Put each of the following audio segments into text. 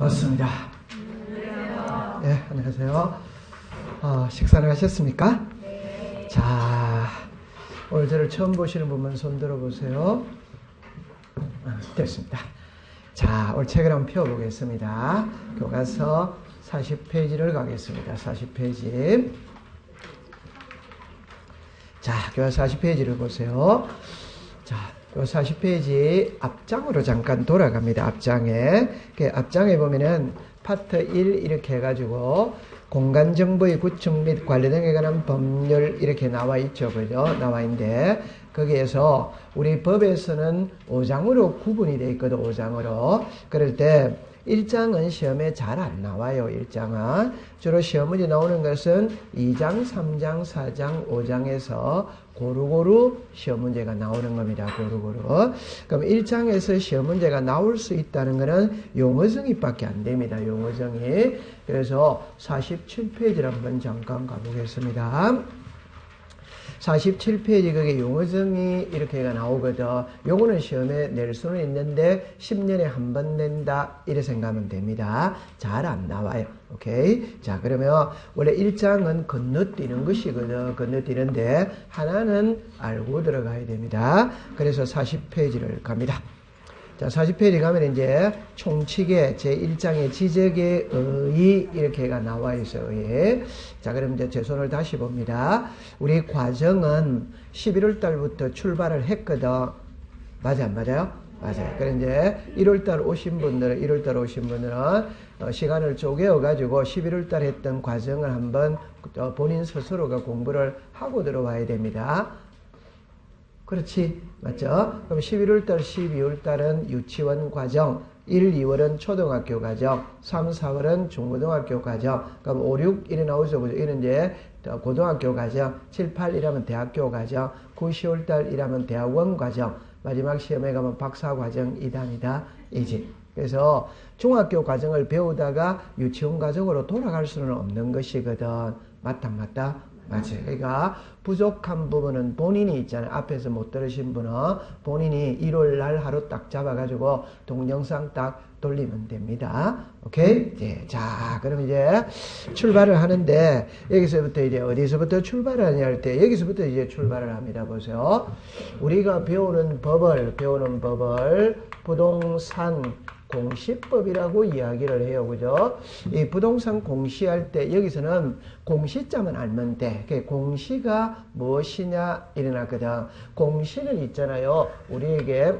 반갑습니다. 네, 안녕하세요. 식사를 하셨습니까? 네. 자, 오늘 저를 처음 보시는 분만 손 들어보세요. 됐습니다. 자, 오늘 책을 한번 펴보겠습니다. 교과서 40페이지를 가겠습니다. 40페이지. 자, 교과서 40페이지를 보세요. 자, 요 40페이지 앞장으로 잠깐 돌아갑니다. 앞장에. 앞장에 보면은 파트 1 이렇게 해가지고 공간정보의 구축 및 관리 등에 관한 법률 이렇게 나와 있죠. 그죠? 나와 있는데 거기에서 우리 법에서는 5장으로 구분이 되어 있거든. 5장으로. 그럴 때 1장은 시험에 잘 안 나와요. 1장은. 주로 시험 문제 나오는 것은 2장, 3장, 4장, 5장에서 고루고루 시험 문제가 나오는 겁니다. 고루고루. 그럼 1장에서 시험 문제가 나올 수 있다는 것은 용어정의밖에 안 됩니다. 용어정의. 그래서 47페이지를 한번 잠깐 가보겠습니다. 47페이지 그게 용어정의 이렇게가 나오거든. 요거는 시험에 낼 수는 있는데 10년에 한 번 낸다 이래 생각하면 됩니다. 잘 안 나와요. 오케이. 자, 그러면 원래 1장은 건너뛰는 것이거든. 건너뛰는데 하나는 알고 들어가야 됩니다. 그래서 40페이지를 갑니다. 자, 40페이지 가면 이제 총칙의 제1장의 지적의 의의 이렇게가 나와 있어요. 예. 자, 그럼 이제 제 손을 다시 봅니다. 우리 과정은 11월 달부터 출발을 했거든. 맞아, 안 맞아요? 맞아요. 그럼 이제 1월 달 오신 분들은 시간을 쪼개어 가지고 11월 달 했던 과정을 한번 본인 스스로가 공부를 하고 들어와야 됩니다. 그렇지. 맞죠? 그럼 11월달, 12월달은 유치원 과정, 1, 2월은 초등학교 과정, 3, 4월은 중고등학교 과정, 그럼 5, 6, 이래 나오죠. 그죠? 이는 이제 고등학교 과정, 7, 8 이라면 대학교 과정, 9, 10월달 이라면 대학원 과정, 마지막 시험에 가면 박사 과정 2단이다. 이지. 그래서 중학교 과정을 배우다가 유치원 과정으로 돌아갈 수는 없는 것이거든. 맞다, 맞다? 맞아요. 그러니까 부족한 부분은 본인이 있잖아요. 앞에서 못 들으신 분은 본인이 1월 날 하루 딱 잡아가지고 동영상 딱 돌리면 됩니다. 오케이? 네. 자, 그럼 이제 출발을 하는데 여기서부터 이제 어디서부터 출발을 하냐 할 때 여기서부터 이제 출발을 합니다. 보세요. 우리가 배우는 법을 부동산 공시법이라고 이야기를 해요. 그죠? 이 부동산 공시할 때 여기서는 공시자만 알면 돼. 공시가 무엇이냐 일어났거든. 공시는 있잖아요. 우리에게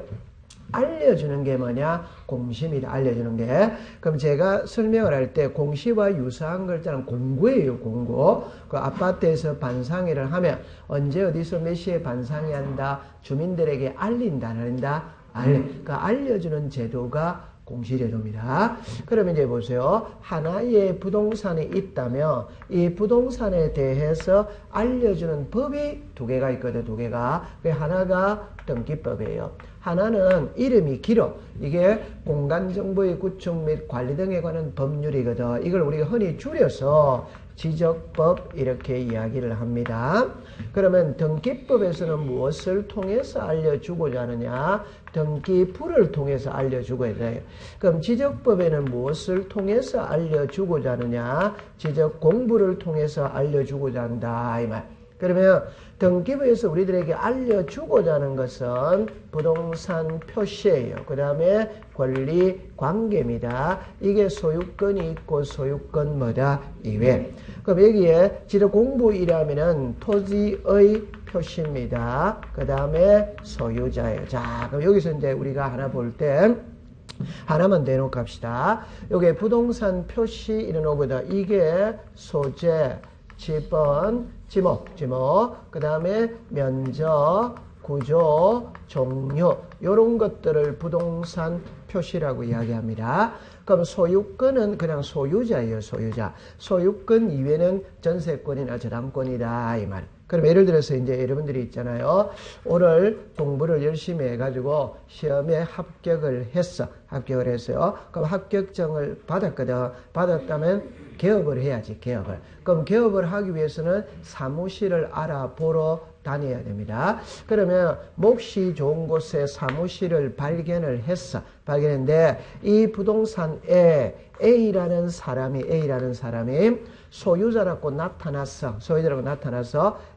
알려주는 게 뭐냐? 공시입니다. 알려주는 게. 그럼 제가 설명을 할 때 공시와 유사한 글자는 공고예요. 공고. 그 아파트에서 반상회를 하면 언제 어디서 몇 시에 반상회 한다? 주민들에게 알린다. 안 알린다? 그러니까 알려주는 제도가 공시제도입니다. 그러면 이제 보세요. 하나의 부동산이 있다면 이 부동산에 대해서 알려주는 법이 두 개가 있거든. 두 개가. 하나가 등기법이에요. 하나는 이름이 길어. 이게 공간정보의 구축 및 관리 등에 관한 법률이거든. 이걸 우리가 흔히 줄여서 지적법 이렇게 이야기를 합니다. 그러면 등기법에서는 무엇을 통해서 알려주고자 하느냐? 등기부를 통해서 알려주고 해요. 그럼 지적법에는 무엇을 통해서 알려주고자 하느냐? 지적공부를 통해서 알려주고자 한다 이 말. 그러면 등기부에서 우리들에게 알려주고자 하는 것은 부동산 표시예요. 그 다음에 권리관계입니다. 이게 소유권이 있고 소유권 뭐다? 이외. 그럼 여기에 지적공부이라면은 토지의 표시입니다. 그 다음에 소유자예요. 자, 그럼 여기서 이제 우리가 하나 볼 때 하나만 대놓고 갑시다. 여기 부동산 표시 이런 오거든. 이게 소재, 지번, 지목, 그 다음에 면적, 구조, 종류 이런 것들을 부동산 표시라고 이야기합니다. 그럼 소유권은 그냥 소유자예요. 소유자. 소유권 이외에는 전세권이나 저당권이다 이 말. 그럼 예를 들어서 이제 여러분들이 있잖아요. 오늘 공부를 열심히 해가지고 시험에 합격을 했어. 합격을 했어요. 그럼 합격증을 받았거든. 받았다면 개업을 해야지, 개업을. 그럼 개업을 하기 위해서는 사무실을 알아보러 다녀야 됩니다. 그러면 몹시 좋은 곳에 사무실을 발견을 했어. 발견했는데 이 부동산에 A라는 사람이 소유자라고 나타나서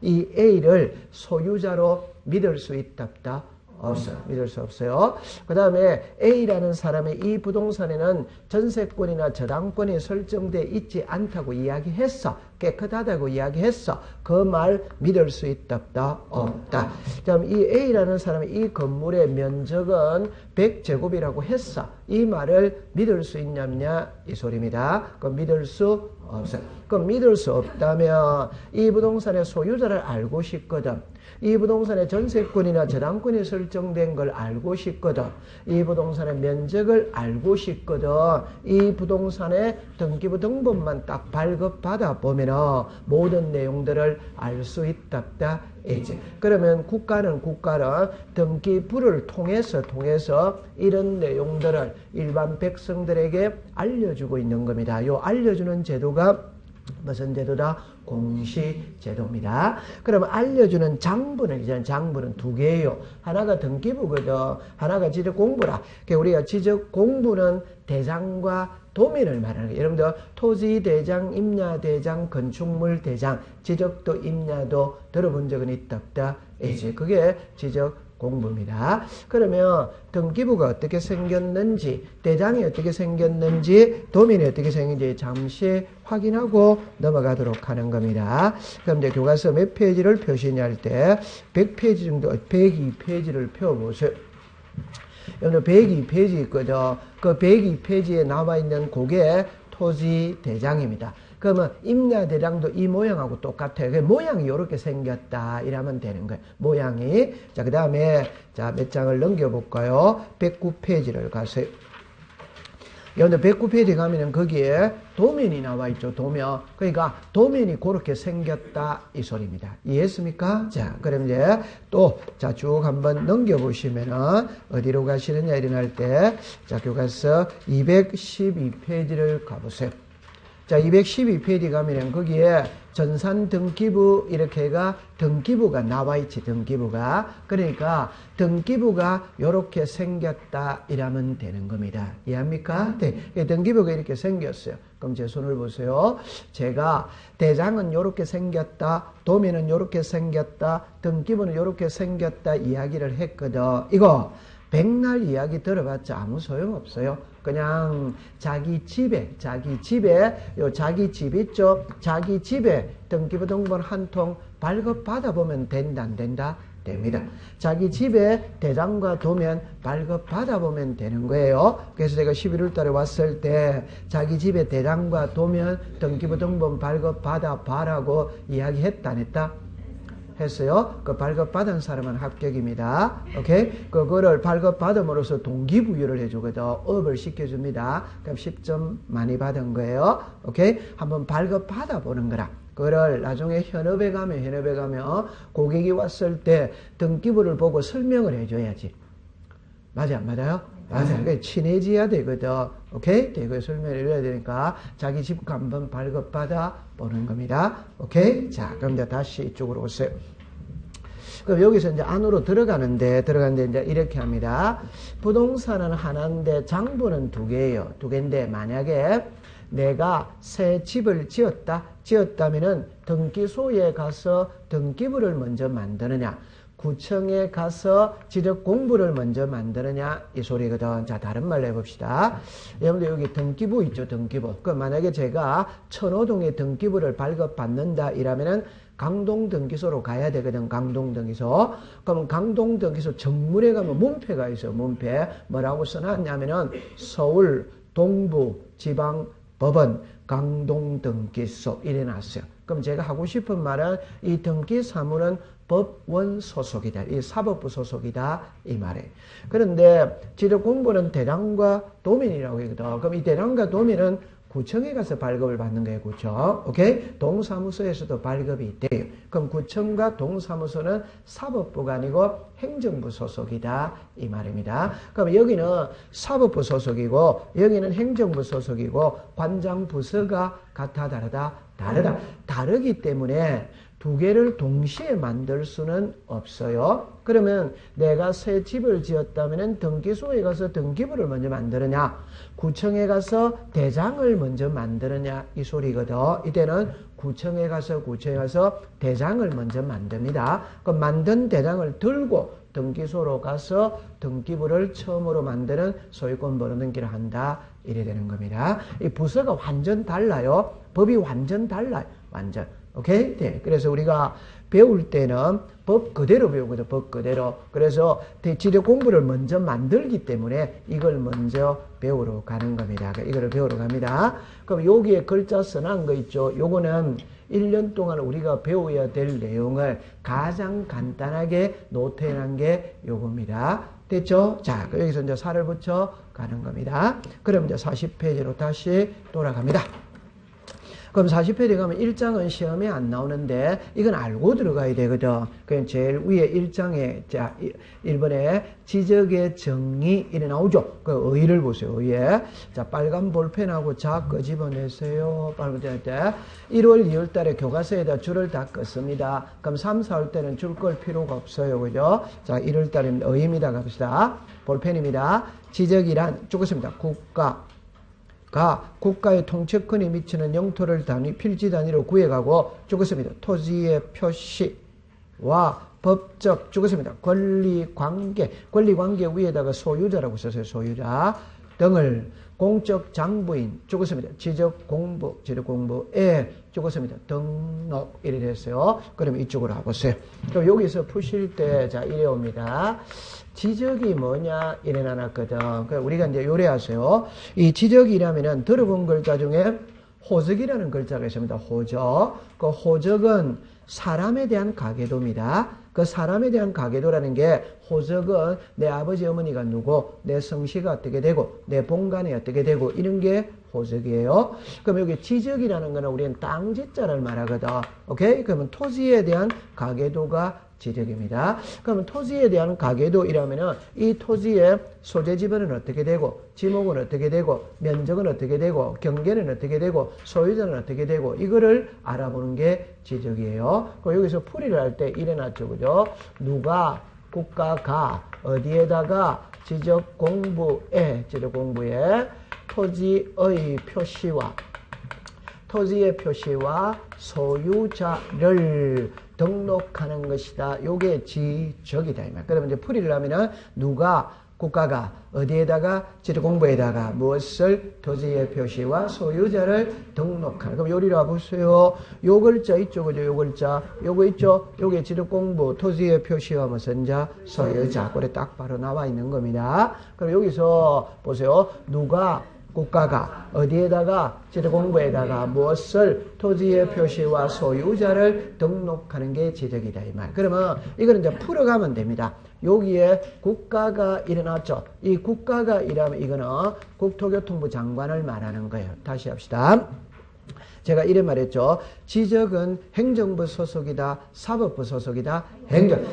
이 A를 소유자로 믿을 수 있다 없다? 없어요. 믿을 수 없어요. 그 다음에 A라는 사람이 이 부동산에는 전세권이나 저당권이 설정되어 있지 않다고 이야기했어. 깨끗하다고 이야기했어. 그 말 믿을 수 있다 없다? 없다. 그럼 이 A라는 사람이 이 건물의 면적은 100제곱이라고 했어. 이 말을 믿을 수 있냐 이 소리입니다. 그럼 믿을 수 없어요. 그럼 믿을 수 없다면 이 부동산의 소유자를 알고 싶거든. 이 부동산의 전세권이나 저당권이 설정된 걸 알고 싶거든. 이 부동산의 면적을 알고 싶거든. 이 부동산의 등기부 등본만 딱 발급받아 보면 모든 내용들을 알 수 있다 없다 이제. 그러면 국가는 등기부를 통해서 이런 내용들을 일반 백성들에게 알려주고 있는 겁니다. 요 알려주는 제도가 무슨 제도다? 공시제도입니다. 그러면 알려주는 장부는 두 개예요. 하나가 등기부거든. 하나가 지적공부라. 우리가 지적공부는 대장과 도면을 말하는 거예요. 여러분들 토지대장, 임야대장, 건축물 대장, 지적도 임야도 들어본 적은 있다 없다? 이제 그게 지적공부입니다. 그러면 등기부가 어떻게 생겼는지, 대장이 어떻게 생겼는지, 도면이 어떻게 생겼는지 잠시 확인하고 넘어가도록 하는 겁니다. 그럼 이제 교과서 몇 페이지를 표시냐 할 때 100페이지 정도, 102페이지를 펴보세요. 여러분들 102페이지 있거든. 그 102페이지에 나와 있는 그게 토지대장입니다. 그러면 임야대장도 이 모양하고 똑같아요. 그 모양이 이렇게 생겼다 이러면 되는 거예요. 모양이. 자, 그 다음에 몇 장을 넘겨볼까요? 109페이지를 가세요. 여러분들 109페이지 가면은 거기에 도면이 나와 있죠. 도면. 그러니까 도면이 그렇게 생겼다 이 소리입니다. 이해했습니까? 자, 그럼 이제 또 쭉 한번 넘겨보시면은 어디로 가시느냐 이런 때 교과서 212페이지를 가보세요. 자, 212페이지 가면은 거기에 전산 등기부 이렇게가 등기부가 나와 있지. 등기부가. 그러니까 등기부가 이렇게 생겼다 이러면 되는 겁니다. 이해합니까? 네. 등기부가 이렇게 생겼어요. 그럼 제 손을 보세요. 제가 대장은 이렇게 생겼다, 도면은 이렇게 생겼다, 등기부는 이렇게 생겼다 이야기를 했거든. 이거 백날 이야기 들어봤자 아무 소용없어요. 그냥 자기 집에 자기 집 있죠. 자기 집에 등기부 등본 한 통 발급받아 보면 된다 안 된다? 됩니다. 자기 집에 대장과 도면 발급받아 보면 되는 거예요. 그래서 제가 11월 달에 왔을 때 자기 집에 대장과 도면 등기부 등본 발급받아 봐라고 이야기했다 안 했다? 했어요. 그 발급받은 사람은 합격입니다. 오케이? 그거를 발급받음으로써 동기부여를 해주거든. 업을 시켜줍니다. 그럼 10점 많이 받은 거예요. 오케이? 한번 발급받아 보는 거라. 그거를 나중에 현업에 가면 고객이 왔을 때 등기부를 보고 설명을 해줘야지. 맞아, 안 맞아요? 맞아요. 그러니까 친해져야 되거든. 오케이? 대거 설명을 해줘야 되니까 자기 집 한번 발급받아 보는 겁니다. 오케이? 자, 그럼 이제 다시 이쪽으로 오세요. 그럼 여기서 이제 안으로 들어가는데 이제 이렇게 합니다. 부동산은 하나인데 장부는 두 개예요. 두 개인데 만약에 내가 새 집을 지었다면은 등기소에 가서 등기부를 먼저 만드느냐, 구청에 가서 지적 공부를 먼저 만드느냐 이 소리거든. 자, 다른 말로 해봅시다. 여러분들 여기 등기부 있죠. 등기부. 그 만약에 제가 천호동에 등기부를 발급받는다 이러면은 강동등기소로 가야 되거든. 강동등기소. 그럼 강동등기소 정문에 가면 문패가 있어요. 문패. 뭐라고 써놨냐면은 서울 동부지방법원 강동등기소 이래 놨어요. 그럼 제가 하고 싶은 말은 이 등기사무는 법원 소속이다. 이 사법부 소속이다. 이 말이에요. 그런데 지적공부는 대장과 도면이라고 하거든. 그럼 이 대장과 도면은 구청에 가서 발급을 받는 거예요. 구청. 오케이? 동사무소에서도 발급이 돼요. 그럼 구청과 동사무소는 사법부가 아니고 행정부 소속이다. 이 말입니다. 그럼 여기는 사법부 소속이고 여기는 행정부 소속이고 관장 부서가 같아 다르다? 다르다. 다르기 때문에 두 개를 동시에 만들 수는 없어요. 그러면 내가 새 집을 지었다면 등기소에 가서 등기부를 먼저 만드느냐, 구청에 가서 대장을 먼저 만드느냐 이 소리거든. 이때는 구청에 가서 대장을 먼저 만듭니다. 그럼 만든 대장을 들고 등기소로 가서 등기부를 처음으로 만드는 소유권 번호등기를 한다. 이래 되는 겁니다. 이 부서가 완전 달라요. 법이 완전 달라요. 완전. 오케이? 네. 그래서 우리가 배울 때는 법 그대로 배우거든. 법 그대로. 그래서 지력 공부를 먼저 만들기 때문에 이걸 먼저 배우러 가는 겁니다. 이거를 배우러 갑니다. 그럼 여기에 글자 써놓은 거 있죠. 요거는 1년 동안 우리가 배워야 될 내용을 가장 간단하게 노트해놓은 게 요겁니다. 됐죠? 자, 여기서 이제 살을 붙여 가는 겁니다. 그럼 이제 40페이지로 다시 돌아갑니다. 그럼 40페이지 가면 1장은 시험에 안 나오는데 이건 알고 들어가야 되거든. 그럼 제일 위에 1장에 자 1번에 지적의 정의 이래 나오죠. 그 의의를 보세요. 의의. 자 빨간 볼펜하고 자 끄집어내세요. 빨간 볼펜 때 1월 2월 달에 교과서에다 줄을 다 껐습니다. 그럼 3, 4월 때는 줄 끌 필요가 없어요. 그죠? 자 1월 달에는 의의입니다. 갑시다. 볼펜입니다. 지적이란 죽었습니다. 국가의 통치권에 미치는 영토를 필지 단위로 구해가고 죽었습니다. 토지의 표시와 법적 죽었습니다. 권리관계 위에다가 소유자라고 썼어요. 소유자 등을 공적 장부인 죽었습니다. 지적공부에 죽었습니다. 등록 이래 됐어요. 그럼 이쪽으로 와보세요. 그럼 여기서 푸실 때 자 이래 옵니다. 지적이 뭐냐 이래 나눴거든. 그러니까 우리가 이제 요래하세요. 이 지적이라면은 들어본 글자 중에 호적이라는 글자가 있습니다. 호적. 그 호적은 사람에 대한 가계도입니다. 그 사람에 대한 가계도라는 게 호적은 내 아버지 어머니가 누구, 내 성씨가 어떻게 되고, 내 본관이 어떻게 되고 이런 게 호적이에요. 그럼 여기 지적이라는 거는 우리는 땅지자를 말하거든. 오케이? 그러면 토지에 대한 가계도가 지적입니다. 그러면 토지에 대한 가계도이라면은 이 토지의 소재 지번은 어떻게 되고, 지목은 어떻게 되고, 면적은 어떻게 되고, 경계는 어떻게 되고, 소유자는 어떻게 되고, 이거를 알아보는 게 지적이에요. 그럼 여기서 풀이를 할 때 이래놨죠. 그죠? 누가, 국가가, 어디에다가 지적공부에 토지의 표시와 소유자를 등록하는 것이다. 요게 지적이다. 이 말. 그러면 이제 풀이를 하면은 누가 국가가 어디에다가 지적공부에다가 무엇을 토지의 표시와 소유자를 등록하는. 그럼 요리로 와보세요. 요 글자 있죠. 그죠? 요 글자. 요거 있죠? 요게 지적공부 토지의 표시와 무슨 자 소유자. 그래 딱 바로 나와 있는 겁니다. 그럼 여기서 보세요. 누가 국가가 어디에다가 지적공부에다가 무엇을 토지의 표시와 소유자를 등록하는 게 지적이다 이 말. 그러면 이거는 이제 풀어가면 됩니다. 여기에 국가가 일어났죠. 이 국가가 이라면 이거는 국토교통부 장관을 말하는 거예요. 다시 합시다. 제가 이래 말했죠. 지적은 행정부 소속이다, 사법부 소속이다.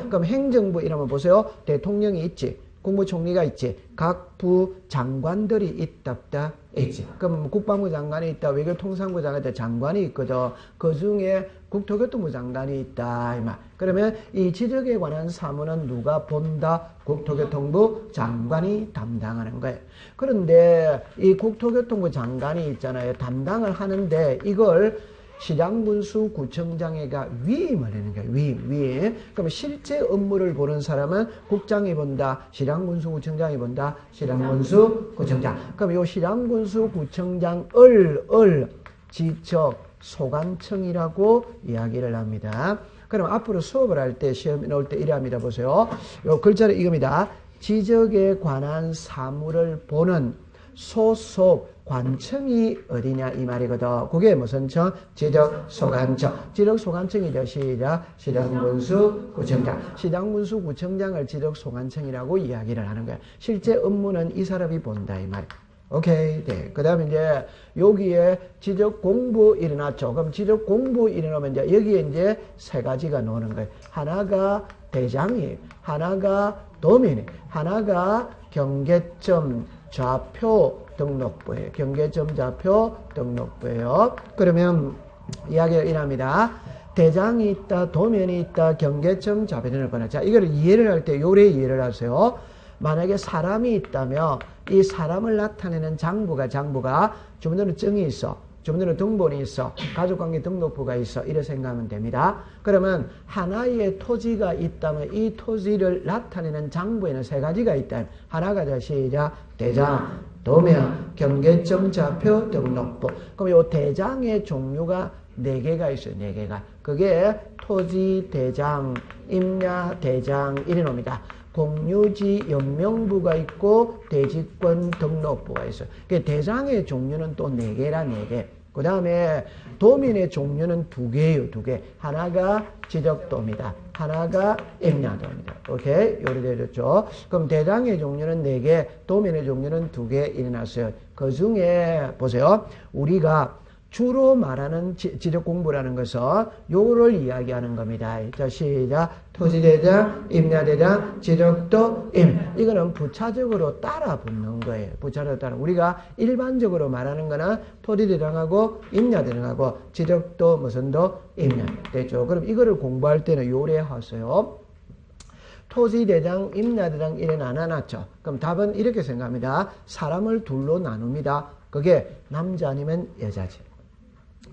그럼 행정부 이라면 보세요. 대통령이 있지. 국무총리가 있지. 각 부 장관들이 있답다. 있지. 그럼 국방부 장관이 있다. 외교통상부 장관이 있다. 장관이 있거든. 그 중에 국토교통부 장관이 있다. 이 말. 그러면 이 지적에 관한 사무는 누가 본다? 국토교통부 장관이 담당하는 거예요. 그런데 이 국토교통부 장관이 있잖아요. 담당을 하는데 이걸 시장군수 구청장애가 위임을 하는 거예요. 위임. 그럼 실제 업무를 보는 사람은 국장이 본다. 시장군수 구청장이 본다. 시장군수 구청장. 그럼 요 시장군수 구청장을 지적 소관청이라고 이야기를 합니다. 그럼 앞으로 수업을 할 때 시험에 나올 때 이래 합니다. 보세요. 요 글자는 이겁니다. 지적에 관한 사무를 보는 소속 관청이 어디냐 이 말이거든. 그게 무슨 청? 지적소관청. 지적소관청이죠. 시작. 시장군수 구청장. 시장군수 구청장을 지적소관청이라고 이야기를 하는 거야. 실제 업무는 이 사람이 본다 이 말. 오케이. 네. 그 다음에 이제 여기에 지적 공부 일어났죠. 그럼 지적 공부 일어나면 이제 여기에 이제 세 가지가 노는 거예요. 하나가 대장이, 하나가 도면이, 하나가 경계점 좌표 등록부예요. 경계점 좌표 등록부예요. 그러면 이야기가 이랍니다. 대장이 있다, 도면이 있다, 경계점 좌표 등록부. 자, 이거를 이해를 할 때 요래 이해를 하세요. 만약에 사람이 있다면 이 사람을 나타내는 장부가 주민등록 증이 있어. 주민등록 등본이 있어. 가족관계 등록부가 있어. 이렇게 생각하면 됩니다. 그러면 하나의 토지가 있다면 이 토지를 나타내는 장부에는 세 가지가 있다. 하나가 시작. 대장, 도면, 경계점 좌표 등록부. 그럼 이 대장의 종류가 4개가 있어요. 4개가. 그게 토지 대장, 임야 대장 이래 놉니다. 공유지 연명부가 있고 대지권 등록부가 있어요. 대장의 종류는 또 4개라 4개. 그 다음에 도면의 종류는 2개예요. 2개. 하나가 지적도입니다. 하나가 임야도입니다. 오케이? 요리 되셨죠? 그럼 대장의 종류는 4개, 도면의 종류는 2개 일어났어요. 그 중에 보세요. 우리가 주로 말하는 지적 공부라는 것은 요를 이야기하는 겁니다. 자, 시작. 토지대장, 임야대장, 지적도, 이거는 부차적으로 따라 붙는 거예요. 부차적으로 따라. 우리가 일반적으로 말하는 거는 토지대장하고 임야대장하고 지적도, 무슨 도, 임야. 됐죠? 그럼 이거를 공부할 때는 요래 하세요. 토지대장, 임야대장 이래 나눠놨죠. 그럼 답은 이렇게 생각합니다. 사람을 둘로 나눕니다. 그게 남자 아니면 여자지.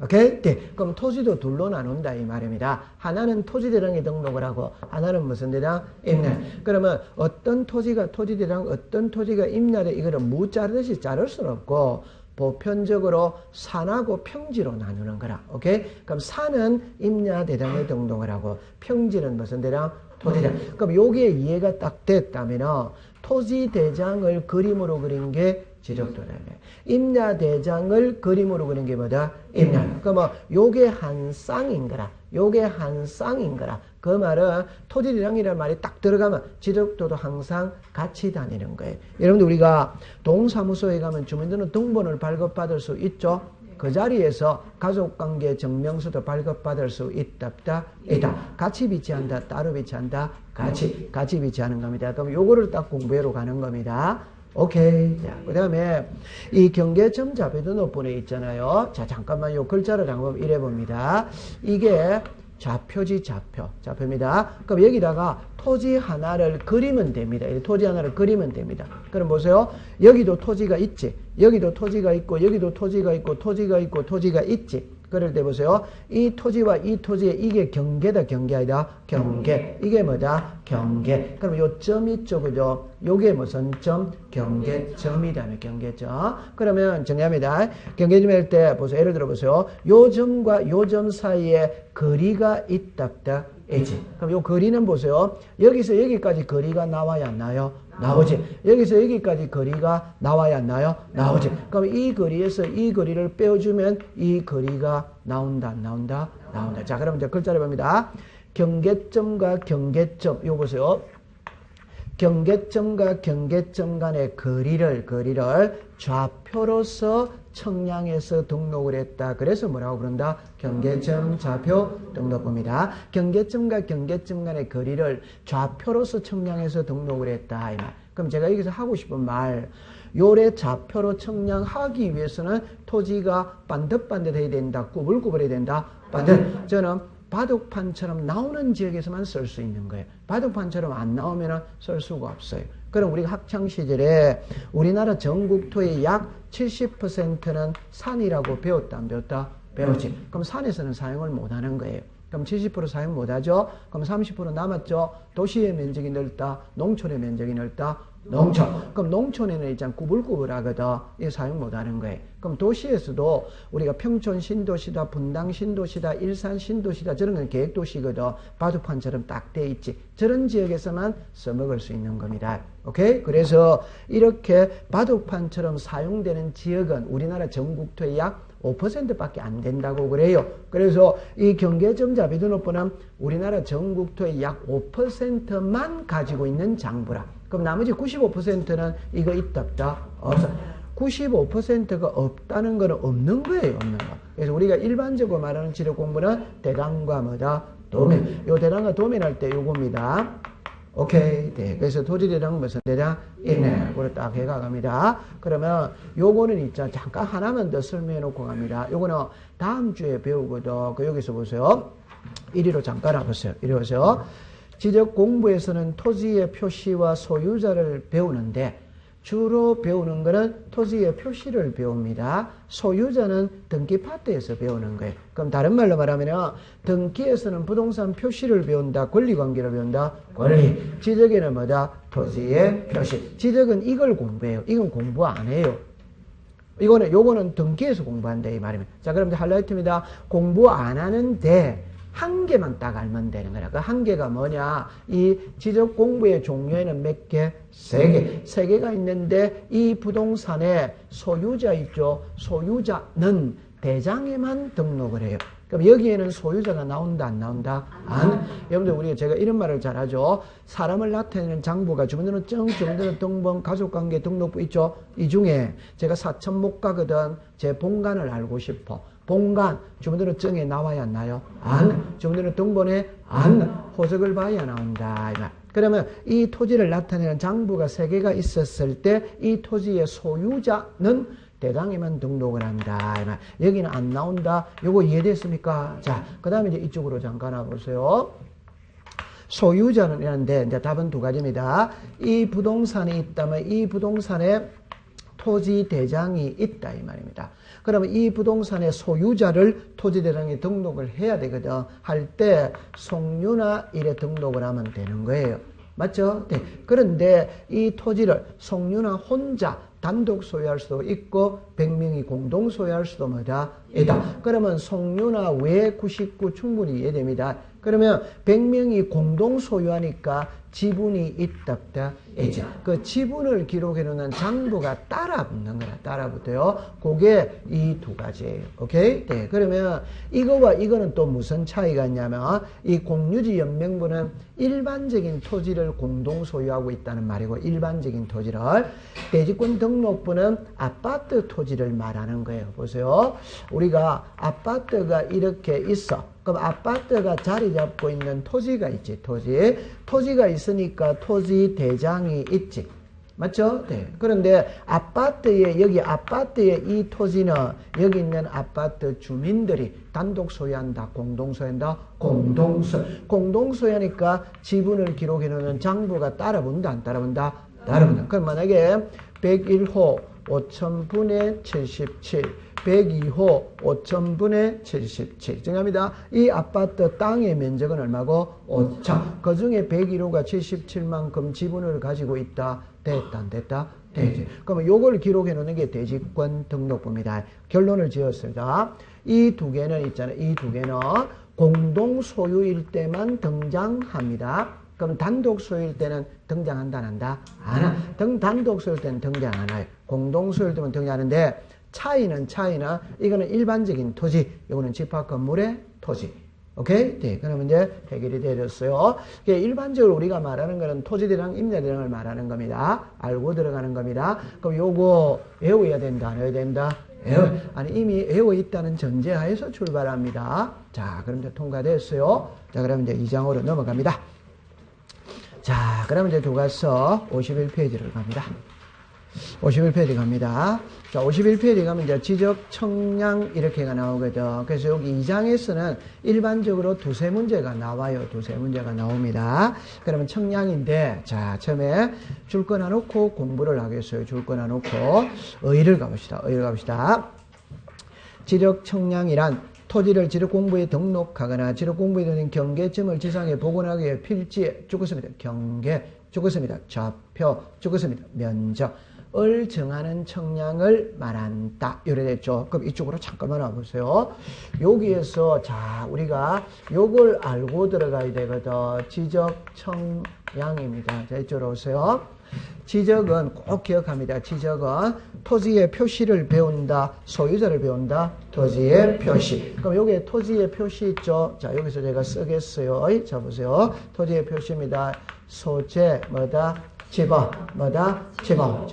오케이? 네. 그럼 토지도 둘로 나눈다 이 말입니다. 하나는 토지대장에 등록을 하고 하나는 무슨 대장? 임야. 그러면 어떤 토지가 토지대장, 어떤 토지가 임야대 이거를 무 자르듯이 자를 수는 없고 보편적으로 산하고 평지로 나누는 거라. 오케이? 그럼 산은 임야대장에 등록을 하고 평지는 무슨 대장? 토지대장. 그럼 요게 이해가 딱 됐다면 토지대장을 그림으로 그린 게 지적도라며. 임야대장을 그림으로 그린 게 뭐다? 임야. 그러면 요게 한 쌍인 거라. 요게 한 쌍인 거라. 그 말은 토지대장이라는 말이 딱 들어가면 지적도도 항상 같이 다니는 거예요. 여러분들 우리가 동사무소에 가면 주민등록 등본을 발급받을 수 있죠? 그 자리에서 가족관계 증명서도 발급받을 수 있다. 같이 비치한다. 따로 비치한다. 같이 비치하는 겁니다. 그럼 요거를 딱 공부하러 가는 겁니다. 오케이. 자, 그 다음에 이 경계점 좌표 등록부에 있잖아요. 자, 잠깐만 요 글자를 한번 이래 봅니다. 이게 좌표지 좌표입니다. 그럼 여기다가 토지 하나를 그리면 됩니다. 토지 하나를 그리면 됩니다. 그럼 보세요. 여기도 토지가 있지. 여기도 토지가 있고 여기도 토지가 있고 토지가 있고 토지가 있지. 그럴 때 보세요. 이 토지와 이 토지의 이게 경계다, 경계 아니다. 경계. 이게 뭐다? 경계. 그럼 요 점 있죠, 그죠? 요게 무슨 점? 경계점이다, 경계점. 그러면 정리합니다. 경계점 할 때 보세요. 예를 들어 보세요. 요 점과 요 점 사이에 거리가 있다, 이지. 그럼 요 거리는 보세요. 여기서 여기까지 거리가 나와야 안 나요? 나오지. 여기서 여기까지 거리가 나와야 안 나요? 나오지. 그럼 이 거리에서 이 거리를 빼어주면 이 거리가 나온다, 안 나온다? 나온다. 자, 그럼 이제 글자를 봅니다. 경계점과 경계점, 이거 보세요. 경계점과 경계점 간의 거리를 좌표로서 청량해서 등록을 했다. 그래서 뭐라고 그런다? 경계점 좌표 등록부입니다. 경계점과 경계점 간의 거리를 좌표로서 청량해서 등록을 했다. 이 말. 그럼 제가 여기서 하고 싶은 말, 요래 좌표로 청량하기 위해서는 토지가 반듯반듯해야 된다. 꾸불꾸불해야 된다. 반듯. 저는 바둑판처럼 나오는 지역에서만 쓸 수 있는 거예요. 바둑판처럼 안 나오면 쓸 수가 없어요. 그럼 우리가 학창시절에 우리나라 전국토의 약 70%는 산이라고 배웠다, 안 배웠다? 배웠지. 그럼 산에서는 사용을 못하는 거예요. 그럼 70% 사용 못하죠? 그럼 30% 남았죠? 도시의 면적이 넓다, 농촌의 면적이 넓다, 농촌. 그럼 농촌에는 일단 꾸불꾸불하거든. 이거 사용 못하는 거예요. 그럼 도시에서도 우리가 평촌 신도시다, 분당 신도시다, 일산 신도시다, 저런 건 계획도시거든. 바둑판처럼 딱 돼 있지. 저런 지역에서만 써먹을 수 있는 겁니다. 오케이? 그래서 이렇게 바둑판처럼 사용되는 지역은 우리나라 전국토의 약 5%밖에 안 된다고 그래요. 그래서 이 경계점 좌표 등록부는 우리나라 전국토의 약 5%만 가지고 있는 장부라. 그럼 나머지 95%는 이거 있다 없다? 없어. 95%가 없다는 거는 없는 거예요, 없는 거. 그래서 우리가 일반적으로 말하는 지적 공부는 대당과 뭐다? 도면. 요 대당과 도면 할 때 요겁니다. 오케이. 네. 그래서 토지대당 무슨 대당? 있네. 그걸 딱 해가 갑니다. 그러면 요거는 있잖아. 잠깐 하나만 더 설명해 놓고 갑니다. 요거는 다음 주에 배우거든. 그 여기서 보세요. 이리로 잠깐 와보세요. 이리 오세요. 지적 공부에서는 토지의 표시와 소유자를 배우는데 주로 배우는 거는 토지의 표시를 배웁니다. 소유자는 등기 파트에서 배우는 거예요. 그럼 다른 말로 말하면 등기에서는 부동산 표시를 배운다. 권리관계를 배운다. 권리. 지적에는 뭐다? 토지의 표시. 지적은 이걸 공부해요. 이건 공부 안 해요. 요거는 등기에서 공부한다 이 말입니다. 자, 그럼 하이라이트입니다. 공부 안 하는데 한 개만 딱 알면 되는 거야. 그 한 개가 뭐냐? 이 지적 공부의 종류에는 몇 개? 세 개. 세 개가 있는데 이 부동산의 소유자 있죠? 소유자는 대장에만 등록을 해요. 그럼 여기에는 소유자가 나온다, 안 나온다? 안. 여러분들, 우리가 제가 이런 말을 잘 하죠. 사람을 나타내는 장부가 주민등록증, 주민등록등본, 가족관계 등록부 있죠? 이 중에 제가 사천 못 가거든. 제 본관을 알고 싶어. 본관, 주민등록증에 나와야 안 나요? 안. 주민등록등본에 안. 호적을 봐야 나온다. 이 말. 그러면 이 토지를 나타내는 장부가 세 개가 있었을 때 이 토지의 소유자는 대당에만 등록을 한다. 이 말. 여기는 안 나온다. 요거 이해됐습니까? 자, 그 다음에 이제 이쪽으로 잠깐 와보세요. 소유자는 이런데, 이제 답은 두 가지입니다. 이 부동산이 있다면 이 부동산에 토지 대장이 있다. 이 말입니다. 그러면 이 부동산의 소유자를 토지대장에 등록을 해야 되거든. 할 때 송유나 이래 등록을 하면 되는 거예요. 맞죠? 네. 그런데 이 토지를 송유나 혼자 단독 소유할 수도 있고 100명이 공동 소유할 수도 뭐다? 있다. 그러면 송유나 외 99 충분히 이해됩니다. 그러면 100명이 공동 소유하니까 지분이 있다 없다? 있죠. 그 지분을 기록해 놓는 장부가 따라 붙는 거야. 따라 붙어요. 그게 이 두 가지예요. 오케이? 네. 그러면 이거와 이거는 또 무슨 차이가 있냐면 이 공유지 연명부는 일반적인 토지를 공동 소유하고 있다는 말이고 일반적인 토지를 대지권 등록부는 아파트 토지를 말하는 거예요. 보세요. 우리가 아파트가 이렇게 있어. 그럼 아파트가 자리 잡고 있는 토지가 있지, 토지. 토지가 있으니까 토지 대장이 있지. 맞죠? 네. 그런데 여기 아파트의 이 토지는 여기 있는 아파트 주민들이 단독 소유한다, 공동 소유한다, 공동 소유하니까 지분을 기록해 놓는 장부가 따라본다, 안 따라본다? 따라본다. 그럼 만약에 101호 5000분의 77 102호 5000분의 77. 정합니다. 이 아파트 땅의 면적은 얼마고? 5천. 그 중에 101호가 77만큼 지분을 가지고 있다. 됐다, 안 됐다? 되지. 그러면 요걸 기록해 놓는 게 대지권 등록부입니다. 결론을 지었습니다. 이 두 개는 있잖아요. 이 두 개는 공동 소유일 때만 등장합니다. 그럼 단독 소유일 때는 등장한다, 안 한다? 안 하. 단독 소유일 때는 등장 안 해요. 공동 소유일 때만 등장하는데 차이는 이거는 일반적인 토지, 이거는 집합 건물의 토지. 오케이? 네. 그러면 이제 해결이 되었어요. 일반적으로 우리가 말하는 거는 토지대장, 임야대장을 말하는 겁니다. 알고 들어가는 겁니다. 그럼 요거 외워야 된다, 안 외워야 된다? 아니, 이미 외워 있다는 전제하에서 출발합니다. 자, 그럼 이제 통과됐어요. 자, 그러면 이제 2장으로 넘어갑니다. 자, 그러면 이제 들어가서 51페이지를 갑니다. 51페이지 갑니다. 자, 51페이지 가면 이제 지적 청량 이렇게가 나오거든. 그래서 여기 2장에서는 일반적으로 두세 문제가 나와요. 두세 문제가 나옵니다. 그러면 청량인데, 자, 처음에 줄 거 놔놓고 공부를 하겠어요. 줄 거 놔놓고 의의를 가봅시다. 지적 청량이란 토지를 지적공부에 등록하거나 지적공부에 되는 경계점을 지상에 복원하기 위해 필지에 적었습니다. 경계, 적었습니다. 좌표, 적었습니다. 면적. 을 정하는 청량을 말한다. 이래 됐죠. 그럼 이쪽으로 잠깐만 와보세요. 여기에서 자 우리가 요걸 알고 들어가야 되거든. 지적 청량입니다. 자 이쪽으로 오세요. 지적은 꼭 기억합니다. 지적은 토지의 표시를 배운다. 소유자를 배운다. 토지의 표시. 그럼 여기에 토지의 표시 있죠. 자 여기서 제가 쓰겠어요. 자 보세요. 토지의 표시입니다. 소재 뭐다? 집어, 뭐다? 집어.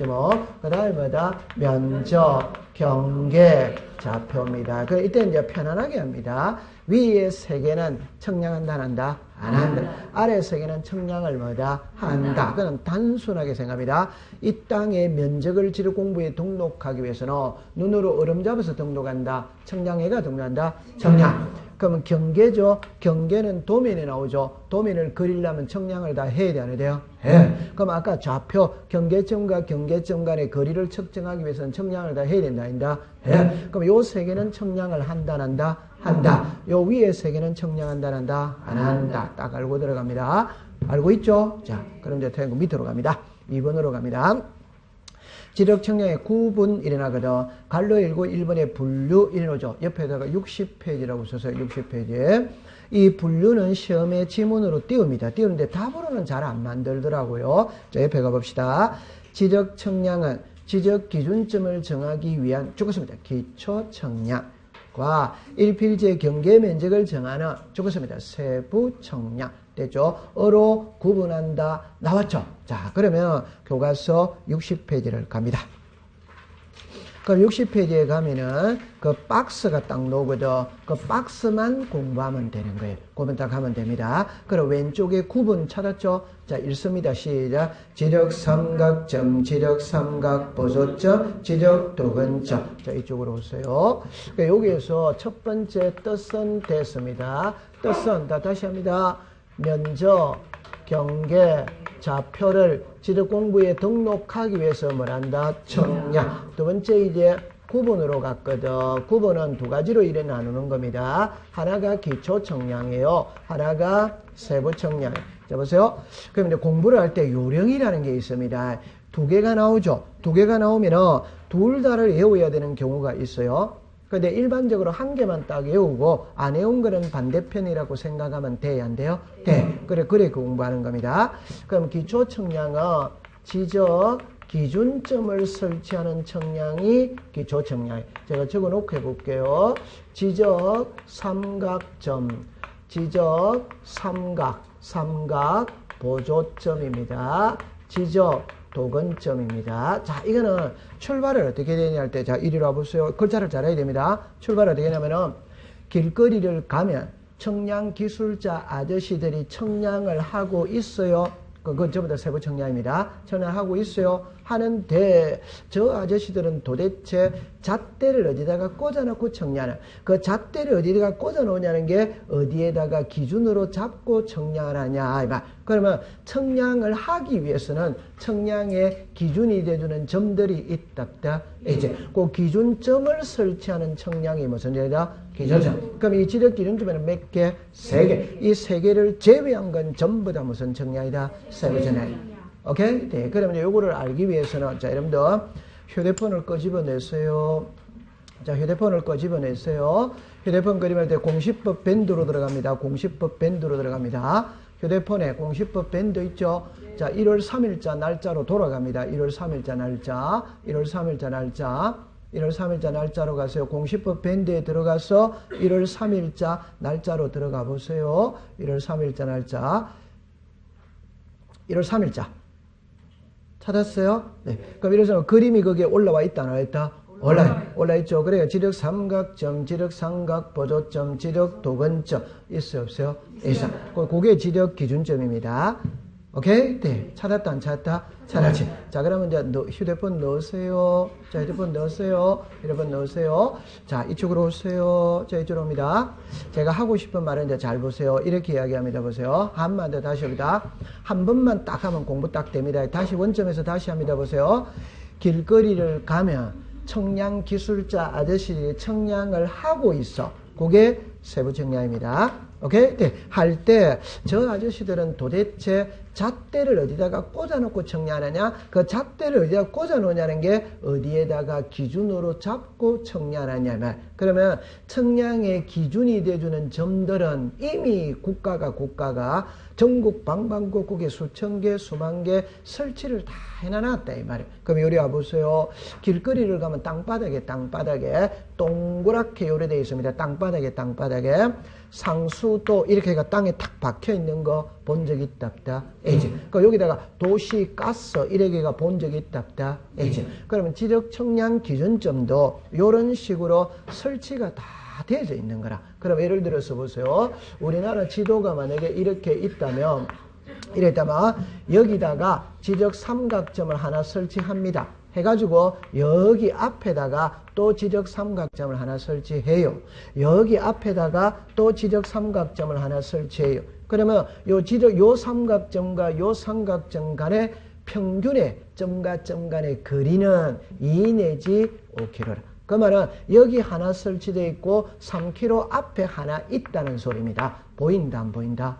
그 다음에 뭐다? 면적, 경계, 좌표입니다. 그럼 이때 이제 편안하게 합니다. 위에 세 개는 청량한다, 안 한다? 안 한다. 아래 세 개는 청량을 뭐다? 한다. 그건 단순하게 생각합니다. 이 땅의 면적을 지르 공부에 등록하기 위해서는 눈으로 얼음 잡아서 등록한다. 청량해가 등록한다. 청량. 그러면 경계죠. 경계는 도면에 나오죠. 도면을 그리려면 청량을 다 해야 돼, 안 해야 돼요? 해. 그럼 아까 좌표, 경계점과 경계점 간의 거리를 측정하기 위해서는 청량을 다 해야 된다, 아닌다? 해. 그럼 요 세 개는 청량을 한다, 안 한다? 한다. 요 위에 세 개는 청량한다, 안 한다? 안 한다. 딱 알고 들어갑니다. 알고 있죠? 자, 그럼 이제 태양구 밑으로 갑니다. 2번으로 갑니다. 지력 청량의 구분 일어나거든. 갈로 일고 1번에 분류 일어나죠. 옆에다가 60페이지라고 써서 60페이지. 이 분류는 시험에 지문으로 띄웁니다. 띄우는데 답으로는 잘 안 만들더라고요. 자, 옆에 가봅시다. 지적 청량은 지적 기준점을 정하기 위한 죽었습니다. 기초 청량과 일필지의 경계 면적을 정하는 죽었습니다. 세부 청량. 됐죠? 어로 구분한다. 나왔죠? 자, 그러면 교과서 60페이지를 갑니다. 그럼 60페이지에 가면은 그 박스가 딱 나오거든. 그 박스만 공부하면 되는 거예요. 그러면 딱 하면 됩니다. 그럼 왼쪽에 구분 찾았죠? 자, 읽습니다. 시작. 지적 삼각점, 지적 삼각 보조점, 지적 도근점. 자, 이쪽으로 오세요. 그러니까 여기에서 첫 번째 뜻은 됐습니다. 뜻은 다시 합니다. 면적, 경계, 좌표를 지적 공부에 등록하기 위해서 뭘 한다? 청량. 두 번째 이제 구분으로 갔거든. 구분은 두 가지로 이래 나누는 겁니다. 하나가 기초 청량이에요. 하나가 세부 청량. 자, 보세요. 그럼 이제 공부를 할 때 요령이라는 게 있습니다. 두 개가 나오죠. 두 개가 나오면은 둘 다를 외워야 되는 경우가 있어요. 근데 일반적으로 한 개만 딱 외우고 안 외운 거는 반대편이라고 생각하면 돼야 안 돼요? 돼. 그래 공부하는 겁니다. 그럼 기초 청량은 지적 기준점을 설치하는 청량이 기초 청량. 제가 적어 놓고 해볼게요. 지적 삼각점, 지적 삼각 보조점입니다. 지적 도근점입니다. 자, 이거는 출발을 어떻게 되냐 할 때, 자, 이리로 와보세요. 글자를 잘 해야 됩니다. 출발을 어떻게 하냐면은, 길거리를 가면 청량 기술자 아저씨들이 청량을 하고 있어요. 그건 전부 다 세부 청량입니다. 청량하고 있어요. 하는데, 저 아저씨들은 도대체 잣대를 어디다가 꽂아놓고 청량하는, 그 잣대를 어디다가 꽂아놓냐는 게 어디에다가 기준으로 잡고 청량을 하냐. 그러면 청량을 하기 위해서는 청량의 기준이 돼주는 점들이 있다. 이제 그 기준점을 설치하는 청량이 무슨 점이다? 기준점. 그럼 이 지적 기준점에는 몇 개? 세 개. 이 세 개를 제외한 건 전부 다 무슨 청량이다? 세부 청량. 오케이? 네. 그러면 요거를 알기 위해서는, 자, 여러분들, 휴대폰을 끄집어내세요. 자, 휴대폰을 끄집어내세요. 휴대폰 그림할 때 공시법 밴드로 들어갑니다. 공시법 밴드로 들어갑니다. 휴대폰에 공시법 밴드 있죠? 자, 1월 3일자 날짜로 돌아갑니다. 1월 3일자 날짜. 1월 3일자 날짜. 1월 3일자 날짜로 가세요. 공시법 밴드에 들어가서 1월 3일자 날짜로 들어가 보세요. 1월 3일자 날짜. 1월 3일자. 찾았어요? 네. 그럼 이래서 그림이 거기에 올라와 있다, 안 올라 있다? 올라 있죠. 그래요. 지적 삼각점, 지적 삼각 보조점, 지적 도근점. 있어요, 없어요? 있어. 그게 지적 기준점입니다. 오케이? 네. 찾았다, 안 찾았다? 찾았지. 자, 그러면 이제 휴대폰 넣으세요. 자, 휴대폰 넣으세요. 휴대폰 넣으세요. 자, 이쪽으로 오세요. 자, 이쪽으로 옵니다. 제가 하고 싶은 말은 이제 잘 보세요. 이렇게 이야기합니다. 보세요. 한번 더 다시 합니다. 한 번만 딱 하면 공부 딱 됩니다. 다시 원점에서 다시 합니다. 보세요. 길거리를 가면 청량 기술자 아저씨들이 청량을 하고 있어. 그게 세부 청량입니다. 오케이? 네. 할 때 저 아저씨들은 도대체 잣대를 어디다가 꽂아놓고 청량하느냐? 그 잣대를 어디다가 꽂아놓냐는 게 어디에다가 기준으로 잡고 청량하냐? 그러면 청량의 기준이 돼주는 점들은 이미 국가가 전국 방방곡곡에 수천 개, 수만 개 설치를 다 해놔놨다 이 말이에요. 그럼 요리 와보세요. 길거리를 가면 땅바닥에 동그랗게 요래되어 있습니다. 땅바닥에 상수도 이렇게가 땅에 탁 박혀 있는 거 본 적 있다 없다? 있지. 그러니까 여기다가 도시 가스 1회계가 본 적 있다 없다? 있지. 그러면 지적 청량 기준점도 이런 식으로 설치가 다 되어져 있는 거라. 그럼 예를 들어서 보세요. 우리나라 지도가 만약에 이렇게 있다면 여기다가 지적 삼각점을 하나 설치합니다. 해가지고 여기 앞에다가 또 지적 삼각점을 하나 설치해요. 여기 앞에다가 또 지적 삼각점을 하나 설치해요. 그러면 요 삼각점과 요 삼각점 간의 평균의 점과 점 간의 거리는 2 내지 5km라. 그 말은 여기 하나 설치되어 있고 3km 앞에 하나 있다는 소리입니다. 보인다 안 보인다?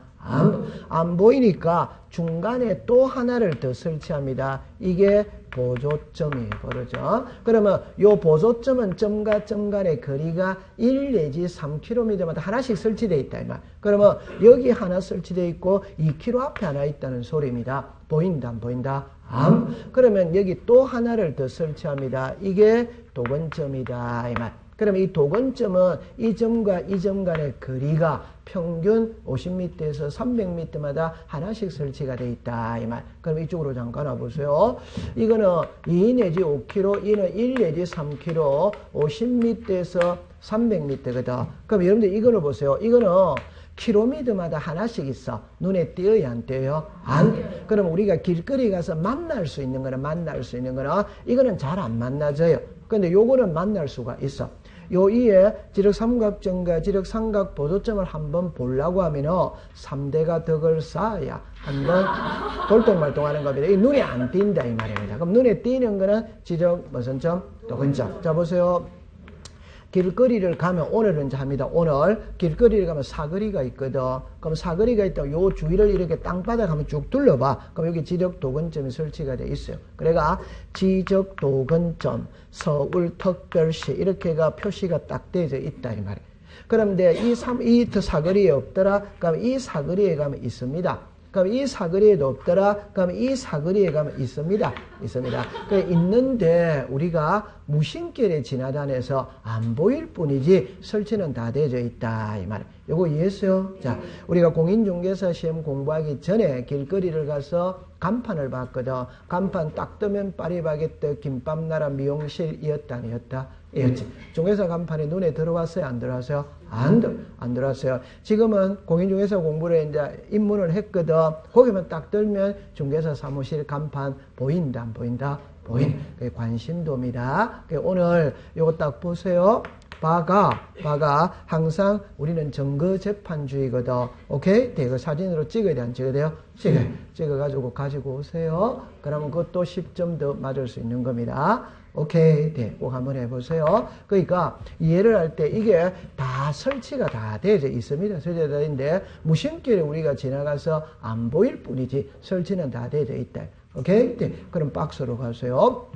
안 보이니까 중간에 또 하나를 더 설치합니다. 이게 보조점이 벌어져. 그러면 요 보조점은 점과 점 간의 거리가 1 내지 3km마다 하나씩 설치되어 있다 이 말. 그러면 여기 하나 설치되어 있고 2km 앞에 하나 있다는 소리입니다. 보인다 안 보인다? 그러면 여기 또 하나를 더 설치합니다. 이게 도근점이다 이 말. 그러면 이 도근점은 이 점과 이 점 간의 거리가 평균 50m에서 300m마다 하나씩 설치가 되어 있다 이 말. 그럼 이쪽으로 잠깐 와보세요. 이거는 2 내지 5km, 이는 1 내지 3km, 50m에서 300m거든. 그럼 여러분들 이거를 보세요. 이거는 킬로미터마다 하나씩 있어. 눈에 띄어요 안 띄어요? 안. 그럼 우리가 길거리 가서 만날 수 있는 거는 이거는 잘 안 만나져요. 근데 요거는 만날 수가 있어. 요 위에 지적 삼각점과 지적 삼각 보조점을 한번 보려고 하면은 3대가 덕을 쌓아야 한번 돌동말동하는 겁니다. 이 눈에 안 띈다 이 말입니다. 그럼 눈에 띄는 거는 지적 무슨 점? 도근점. 자 보세요. 길거리를 가면 오늘은 이제 합니다. 오늘 길거리를 가면 사거리가 있거든. 그럼 사거리가 있다고 요 주위를 이렇게 땅바닥 한번 쭉 둘러봐. 그럼 여기 지적 도근점이 설치가 되어 있어요. 그래가 지적 도근점 서울특별시 이렇게가 표시가 딱 되어져 있다 이 말이에요. 그런데 이 사거리에 없더라. 그럼 이 사거리에 가면 있습니다. 그럼 이 사거리에도 없더라. 그럼 이 사거리에 가면 있습니다. 있는데 우리가 무심결에 지나다녀서 안 보일 뿐이지 설치는 다 되어져 있다 이 말. 요거 이해했어요? 자, 우리가 공인중개사 시험 공부하기 전에 길거리를 가서 간판을 봤거든. 간판 딱 뜨면 파리바게뜨 김밥나라 미용실이었다 아니었다? 이었지. 중개사 간판이 눈에 들어왔어요? 안 들어왔어요? 안 들어왔어요. 지금은 공인중개사 공부를 이제 입문을 했거든. 거기만 딱 들면 중개사 사무실 간판 보인다 안 보인다? 그게 관심도입니다. 오늘 요거 딱 보세요. 바가 항상 우리는 증거재판주의거든. 오케이? 이거 사진으로 찍어야 돼? 안 찍어야 돼요? 찍어가지고 가지고 오세요. 그러면 그것도 10점 더 맞을 수 있는 겁니다. 오케이. 네, 꼭 한번 해보세요. 그러니까 이해를 할 때 이게 다 설치가 다 되어져 있습니다. 설치가 되어 있는데 무심결에 우리가 지나가서 안 보일 뿐이지 설치는 다 되어져 있다. 오케이? 네, 그럼 박스로 가세요.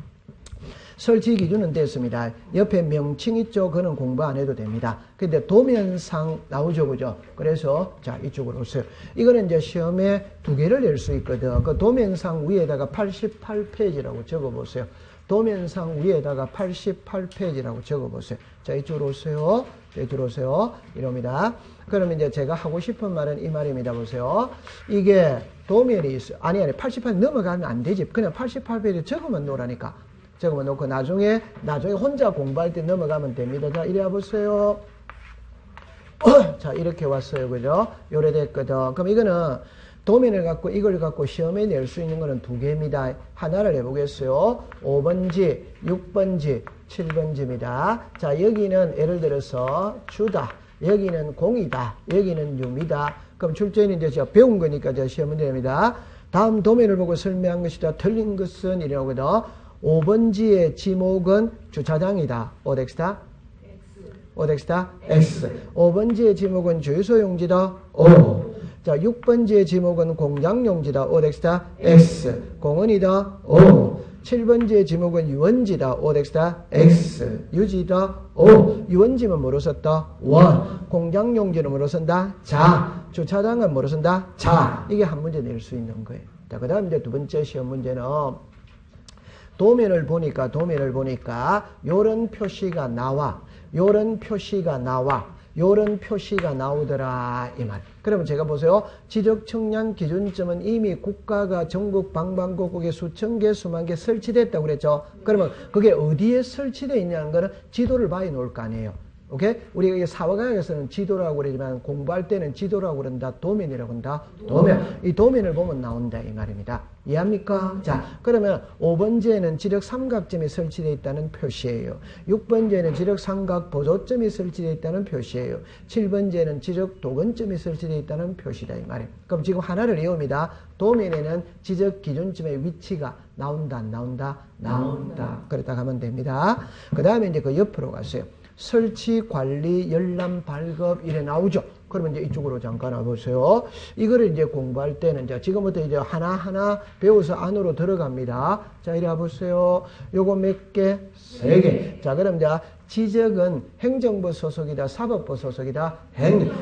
설치 기준은 됐습니다. 옆에 명칭 있죠? 그거는 공부 안 해도 됩니다. 근데 도면상 나오죠, 그죠? 그래서, 자, 이쪽으로 오세요. 이거는 이제 시험에 2개를 낼 수 있거든. 그 도면상 위에다가 88페이지라고 적어보세요. 도면상 위에다가 88페이지라고 적어보세요. 자, 이쪽으로 오세요. 이쪽으로 오세요. 이럽니다. 그러면 이제 제가 하고 싶은 말은 이 말입니다. 보세요. 이게 도면이 있어요. 아니, 88페이지 넘어가면 안 되지. 그냥 88페이지 적으면 놓으라니까. 적으면 놓고 나중에 혼자 공부할 때 넘어가면 됩니다. 자, 이리 와보세요. 자, 이렇게 왔어요. 그죠? 요래 됐거든. 그럼 이거는 도면을 갖고 이걸 갖고 시험에 낼 수 있는 거는 2개입니다. 하나를 해보겠어요. 5번지, 6번지, 7번지입니다. 자, 여기는 예를 들어서 주다. 여기는 공이다. 여기는 유미다. 그럼 출제는 이제 제가 배운 거니까 제가 시험 문제 냅니다. 다음 도면을 보고 설명한 것이다. 틀린 것은 이라거든. 5번지의 지목은 주차장이다. 어덱스다? 어덱스다? X. 5번지의 지목은 주유소용지다. O. 자, 6번지의 지목은 공장용지다. 어덱스다? X. 공원이다. O. 7번지의 지목은 유원지다. 어덱스다? X. 유지다. O. 유원지는 뭐로 썼다? 원. 공장용지는 뭐로 쓴다? 자. 주차장은 뭐로 쓴다? 자. 이게 한 문제 낼 수 있는 거예요. 자, 그 다음 이제 2번째 시험 문제는 도면을 보니까 요런 표시가 나와. 요런 표시가 나오더라 이 말. 그러면 제가 보세요. 지적 청량 기준점은 이미 국가가 전국 방방곡곡에 수천 개 수만 개 설치됐다고 그랬죠. 그러면 그게 어디에 설치되어 있냐는 거는 지도를 봐야 놓을 거 아니에요. 오케이? 우리가 사회과학에서는 지도라고 그러지만 공부할 때는 지도라고 그런다. 도면이라고 한다. 도면. 이 도면을 보면 나온다 이 말입니다. 이해합니까? 자, 그러면 5번지에는 지적 삼각점이 설치되어 있다는 표시예요. 6번지에는 지적 삼각 보조점이 설치되어 있다는 표시예요. 7번지에는 지적 도근점이 설치되어 있다는 표시다 이 말이에요. 그럼 지금 하나를 외웁니다. 도면에는 지적 기준점의 위치가 나온다 안 나온다? 나온다. 그렇다 하면 됩니다. 그 다음에 이제 그 옆으로 갔어요. 설치, 관리, 열람, 발급 이래 나오죠. 그러면 이제 이쪽으로 잠깐 와보세요. 이거를 이제 공부할 때는 이제 지금부터 이제 하나하나 배워서 안으로 들어갑니다. 자, 이리 와보세요. 요거 몇 개? 3개. 자, 그럼 이제 지적은 행정부 소속이다, 사법부 소속이다,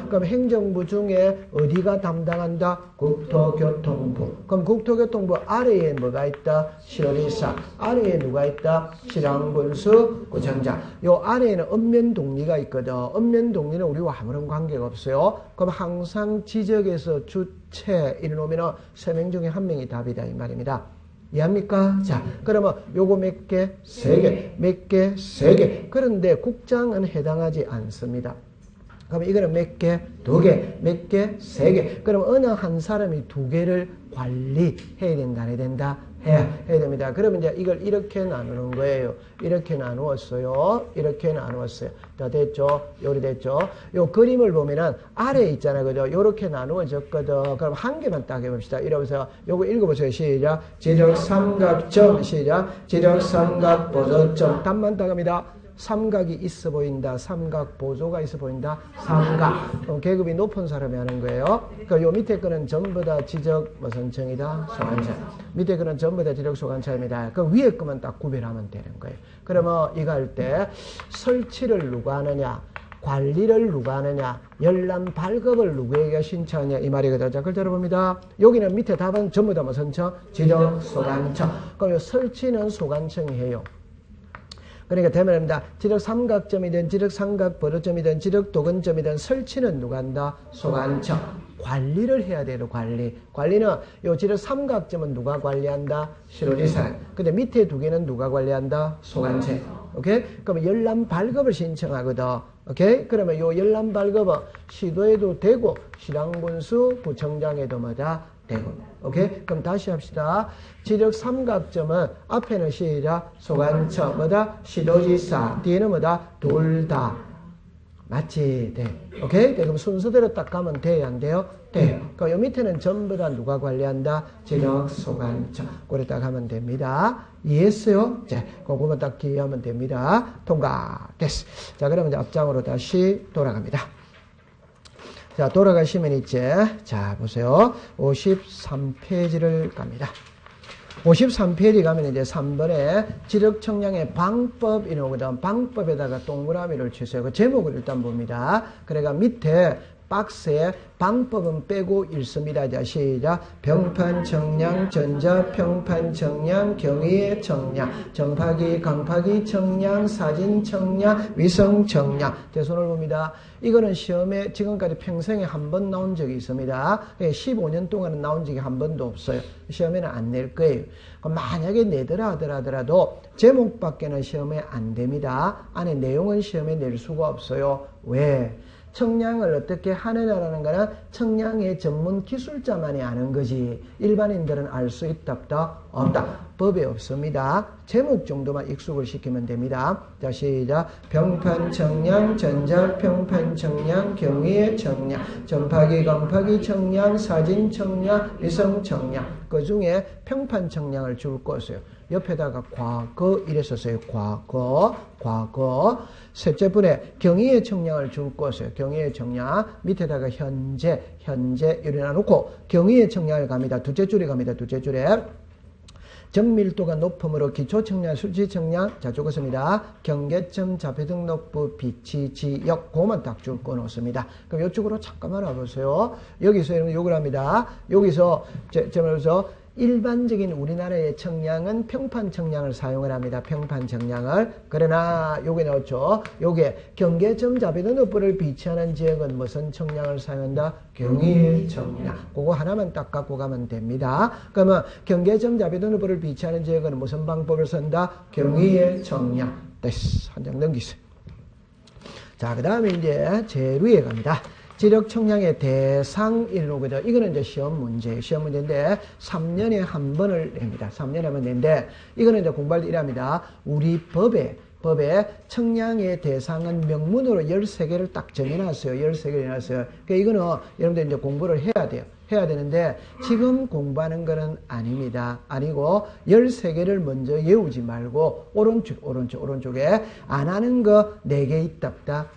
그럼 행정부 중에 어디가 담당한다? 국토교통부. 그럼 국토교통부 아래에 뭐가 있다? 시도지사. 아래에 누가 있다? 시장군수, 구청장. 요 아래에는 읍면동리가 있거든. 읍면동리는 우리와 아무런 관계가 없어요. 그럼 항상 지적에서 주체 이래놓으면 3명 중에 1명이 답이다 이 말입니다. 이해합니까? 자, 그러면 요거 몇 개? 3개. 몇 개? 3개. 그런데 국장은 해당하지 않습니다. 그럼 이거는 몇 개? 2개. 몇 개? 3개. 그럼 어느 한 사람이 2개를 관리해야 된다, 안 해야 된다? 해야 됩니다. 그러면 이제 이걸 이렇게 나누는 거예요. 이렇게 나누었어요. 이렇게 나누었어요. 자, 됐죠? 요리 됐죠? 요 그림을 보면은 아래에 있잖아요. 그죠? 요렇게 나누어졌거든. 그럼 한 개만 딱 해봅시다. 이러면서 요거 읽어보세요. 시작. 지적 삼각점. 시작. 지적 삼각 보조점. 답만 딱 합니다. 삼각이 있어 보인다. 삼각 보조가 있어 보인다. 삼각. 계급이 높은 사람이 하는 거예요. 그러니까 요 밑에 거는 전부 다 지적 무슨 청이다. 소관청. 밑에 거는 전부 다 지적 소관청입니다. 그 위에 거만 딱 구별하면 되는 거예요. 그러면 이거 할 때 설치를 누가 하느냐, 관리를 누가 하느냐, 열람 발급을 누구에게 신청하냐 이 말이거든요. 자, 글자로 봅니다. 여기는 밑에 답은 전부 다 무슨 청? 지적 소관청. 그럼 설치는 소관청이 해요. 그러니까 대면입니다. 지적 삼각점이든 지적 삼각 보조점이든 지적 도근점이든 설치는 누가 한다? 소관청. 관리를 해야 돼요. 관리. 관리는 요 지적 삼각점은 누가 관리한다? 시도지사. 근데 밑에 2개는 누가 관리한다? 소관청. 오케이? 그러면 열람 발급을 신청하거든. 오케이? 그러면 요 열람 발급은 시도에도 되고 시장군수 구청장에도 뭐다? 되고. 오케이? 그럼 다시 합시다. 지적 삼각점은 앞에는 시작 소관청 뭐다? 시도지사. 뒤에는 뭐다? 둘 다. 맞지? 돼. 오케이? 그럼 순서대로 딱 가면 돼요? 안 돼요? 돼. 그럼 요 밑에는 전부 다 누가 관리한다? 지적 소관청. 그래 딱 하면 됩니다. 이해했어요? 자, 그거만 딱 기억하면 됩니다. 통과. 됐어. 자, 그러면 이제 앞장으로 다시 돌아갑니다. 자, 돌아가시면 이제, 자, 보세요. 53페이지를 갑니다. 53페이지 가면 이제 3번에 지적 청량의 방법 이러거든. 방법에다가 동그라미를 치세요. 그 제목을 일단 봅니다. 그러니까 밑에 박스에 방법은 빼고 읽습니다. 자, 시작. 병판 청량, 전자 평판 청량, 경위의 청량, 정파기, 강파기 청량, 사진 청량, 위성 청량. 제 손을 봅니다. 이거는 시험에 지금까지 평생에 한 번 나온 적이 있습니다. 15년 동안은 나온 적이 한 번도 없어요. 시험에는 안 낼 거예요. 만약에 내더라 하더라도 제목밖에는 시험에 안 됩니다. 안에 내용은 시험에 낼 수가 없어요. 왜? 청량을 어떻게 하느냐라는 거는 청량의 전문 기술자만이 아는 거지 일반인들은 알 수 있다 없다? 없다. 법에 없습니다. 제목 정도만 익숙을 시키면 됩니다. 자, 시작. 병판 청량, 전자 평판 청량, 경위의 청량, 전파기 강파기 청량, 사진 청량, 위성 청량. 그 중에 평판 청량을 줄 것이에요. 옆에다가 과거 이랬었어요. 과거. 셋째 분에 경위의 청량을 줄 것이에요. 경위의 청량. 밑에다가 현재 이래 놔놓고 경위의 청량을 갑니다. 둘째 줄에 갑니다. 둘째 줄에. 정밀도가 높음으로 기초청량, 수치청량, 자, 적었습니다. 경계점, 자폐등록부, 비치, 지역, 그것만 딱 줄 거 놓습니다. 그럼 이쪽으로 잠깐만 와보세요. 여기서 이걸 합니다. 여기서, 제가 일반적인 우리나라의 청량은 평판 청량을 사용을 합니다. 평판 청량을. 그러나 요게 나왔죠. 요게 경계점 자비도너벌을 비치하는 지역은 무슨 청량을 사용한다? 경위의 청량. 그거 하나만 딱 갖고 가면 됩니다. 그러면 경계점 자비도너벌을 비치하는 지역은 무슨 방법을 쓴다? 경위의 청량. 됐어. 한 장 넘기세요. 자, 그 다음에 이제 제일 위에 갑니다. 지력 청량의 대상이라거든. 이거는 이제 시험 문제인데 3년에 한 번을 냅니다. 3년에 한 번 내는데 이거는 이제 공부할 때 이랍니다. 우리 법에 청량의 대상은 명문으로 13개를 딱 정해놨어요. 13개를 해놨어요. 그러니까 이거는 여러분들 이제 공부를 해야 돼요. 해야 되는데 지금 공부하는 거는 아닙니다. 아니고 13개를 먼저 외우지 말고 오른쪽에 안 하는 거 4개 있답다.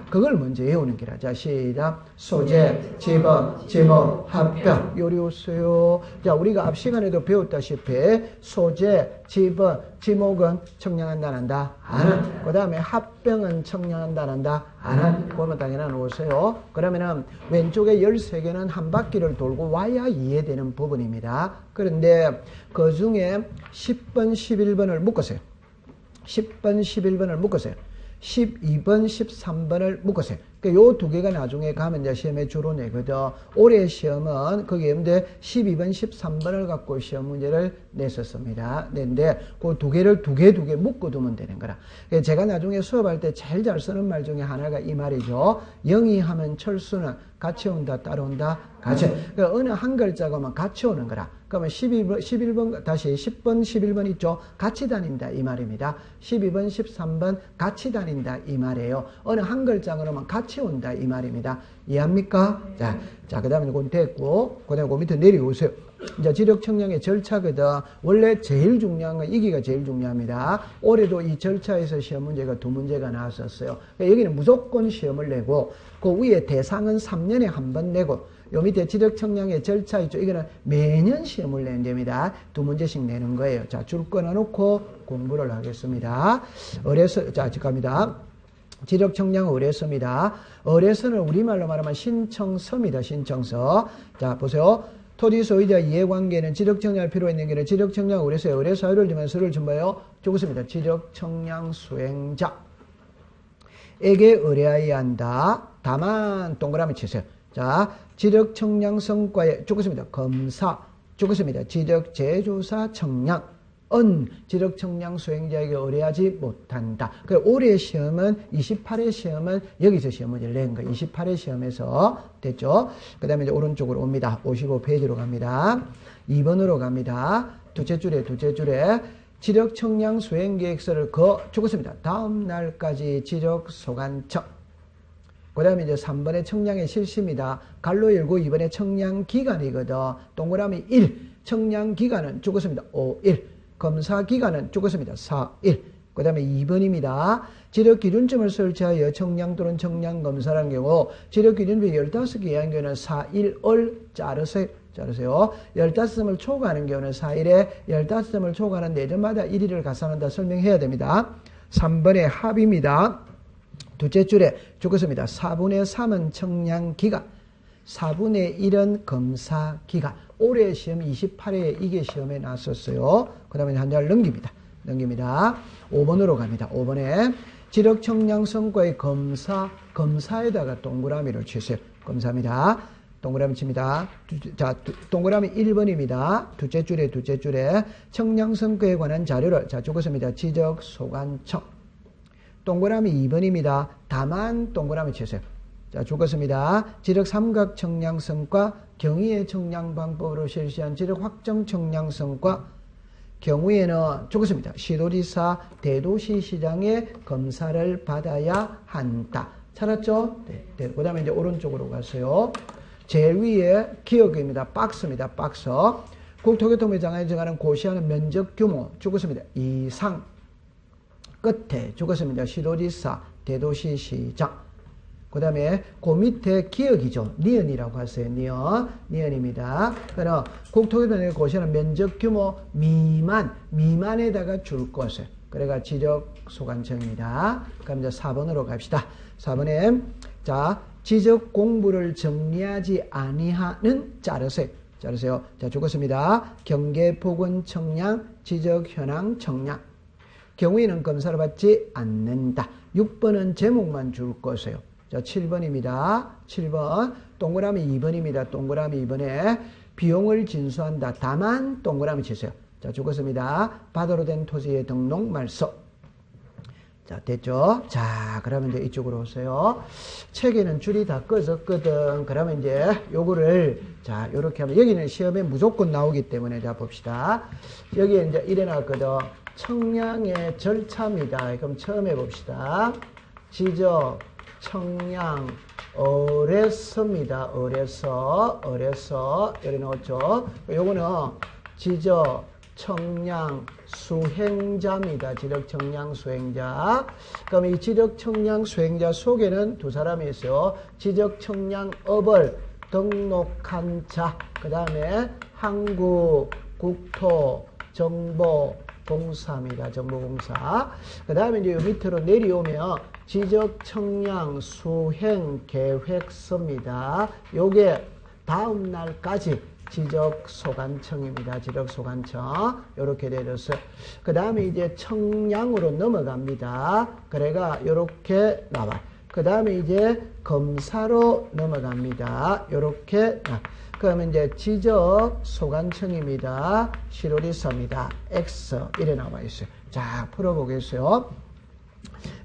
그걸 먼저 외우는 게라. 자, 시작. 소재, 지번, 지목, 합병. 요리우스요. 자, 우리가 앞 시간에도 배웠다시피 소재, 지번, 지목은 청량한다, 안 한다? 안 한다. 그 다음에 합병은 청량한다, 안 한다? 안 한다. 그러면 당연히 놓으세요. 그러면은 왼쪽에 13개는 한 바퀴를 돌고 와야 이해되는 부분입니다. 그런데 그 중에 10번, 11번을 묶으세요. 10번, 11번을 묶으세요. 12번, 13번을 묶으세요. 그러니까 요 두 개가 나중에 가면 이제 시험에 주로 내거든. 올해 시험은 거기에 12번, 13번을 갖고 시험 문제를 냈었습니다. 냈는데 그 두 개를 두 개 묶어두면 되는 거라. 그러니까 제가 나중에 수업할 때 제일 잘 쓰는 말 중에 하나가 이 말이죠. 영희하면 철수는 같이 온다, 따라온다, 같이. 그러니까 어느 한 글자가만 같이 오는 거라. 그러면 11번, 다시 10번, 11번 있죠? 같이 다닌다, 이 말입니다. 12번, 13번 같이 다닌다, 이 말이에요. 어느 한 글자로만 같이 온다, 이 말입니다. 이해합니까? 자, 그 다음에 이건 됐고, 그 다음에 그 밑에 내려오세요. 이제 지력 청량의 절차거든. 원래 제일 중요한 건 이기가 제일 중요합니다. 올해도 이 절차에서 시험 문제가 2문제가 나왔었어요. 그러니까 여기는 무조건 시험을 내고, 그 위에 대상은 3년에 한 번 내고, 요 밑에 지력 청량의 절차 있죠. 이거는 매년 시험을 내는 됩니다. 2문제씩 내는 거예요. 자, 줄 끊어놓고 공부를 하겠습니다. 자, 갑니다. 지력 청량 의뢰서입니다. 의뢰서는 우리말로 말하면 신청서입니다. 신청서. 자, 보세요. 토지 소유자 이해관계는 지력 청량할 필요가 있는 게 지력 청량 의뢰서에 의뢰 사유를 주면 서를 준 거예요. 적었습니다. 지력 청량 수행자에게 의뢰해야 한다. 다만 동그라미 치세요. 자, 지력 청량 성과에 적었습니다. 검사 적었습니다. 지력 재조사 청량 지력 청량 수행자에게 의뢰하지 못한다. 올해 시험은 28회 시험은 여기서 시험 문제를 낸 거예요. 28회 시험에서 됐죠. 그 다음에 이제 오른쪽으로 옵니다. 55페이지로 갑니다. 2번으로 갑니다. 둘째 줄에 지력 청량 수행 계획서를 적었습니다. 다음 날까지 지력 소관청. 그 다음에 이제 3번에 청량의 실시입니다. 갈로 열고 2번에 청량 기간이거든. 동그라미 1. 청량 기간은 적었습니다. 5일. 검사 기간은 적었습니다. 4일. 그 다음에 2번입니다. 지력 기준점을 설치하여 청량 또는 청량 검사라는 경우 지력 기준점이 15개 이하인 경우는 4일을 자르세요. 15점을 초과하는 경우는 4일에 15점을 초과하는 4점마다 1일을 가산한다 설명해야 됩니다. 3번의 합입니다. 둘째 줄에 적었습니다. 4분의 3은 청량 기간, 4분의 1은 검사 기간. 올해 시험 28회에 이게 시험에 나왔었어요. 그 다음에 한 달 넘깁니다. 5번으로 갑니다. 5번에 지력 청량 성과의 검사에다가 동그라미를 치세요. 검사입니다. 동그라미 칩니다. 자, 동그라미 1번입니다. 둘째 줄에 청량 성과에 관한 자료를, 자, 적었습니다. 지적 소관청. 동그라미 2번입니다. 다만 동그라미 치세요. 자, 적었습니다. 지력 삼각 청량 성과, 경위의 청량 방법으로 실시한 지력 확정 청량 성과, 경우에는 적었습니다. 시도지사, 대도시시장의 검사를 받아야 한다. 찾았죠? 네. 그 다음에 이제 오른쪽으로 갔어요. 제일 위에 기억입니다. 박스입니다. 박스. 국토교통부에 정하는 고시하는 면적 규모 적었습니다. 이상. 끝에 적었습니다. 시도지사, 대도시시장. 그 다음에 그 밑에 기억이죠. 니은이라고 하세요. 니은입니다. 그러나 국토교통부에 고시하는 면적 규모 미만에다가 줄 것을. 그래가 지적 소관청입니다. 그럼 이제 4번으로 갑시다. 4번에 자, 지적 공부를 정리하지 아니하는 자르세요. 자, 그러세요. 자, 죽었습니다. 경계, 보건, 청량, 지적, 현황, 청량. 경우에는 검사를 받지 않는다. 6번은 제목만 줄 것이에요. 자, 7번입니다. 7번. 동그라미 2번입니다. 동그라미 2번에 비용을 진수한다. 다만 동그라미 치세요. 자, 죽었습니다. 바다로 된 토지의 등록 말소. 자, 됐죠? 자, 그러면 이제 이쪽으로 오세요. 책에는 줄이 다 꺼졌거든. 그러면 이제 요거를, 자, 요렇게 하면, 여기는 시험에 무조건 나오기 때문에, 자, 봅시다. 여기에 이제 이래 나왔거든. 청량의 절차입니다. 그럼 처음 해봅시다. 지적, 청량, 어뢰서입니다. 어뢰서, 여기 나왔죠? 요거는 지적, 청량, 수행자입니다. 지적, 청량, 수행자. 그럼 이 지적, 청량, 수행자 속에는 두 사람이 있어요. 지적, 청량, 업을 등록한 자. 그 다음에 한국, 국토, 정보, 공사입니다. 정보공사. 그 다음에 이제 밑으로 내려오면 지적, 청량, 수행, 계획서입니다. 요게 다음 날까지 지적소관청입니다. 지적소관청. 요렇게 내렸어요. 그 다음에 이제 청량으로 넘어갑니다. 그래가 요렇게 나와요. 그 다음에 이제 검사로 넘어갑니다. 요렇게 그러면 이제 지적소관청입니다. 시로리서입니다. X 이래 나와 있어요. 자, 풀어보겠어요.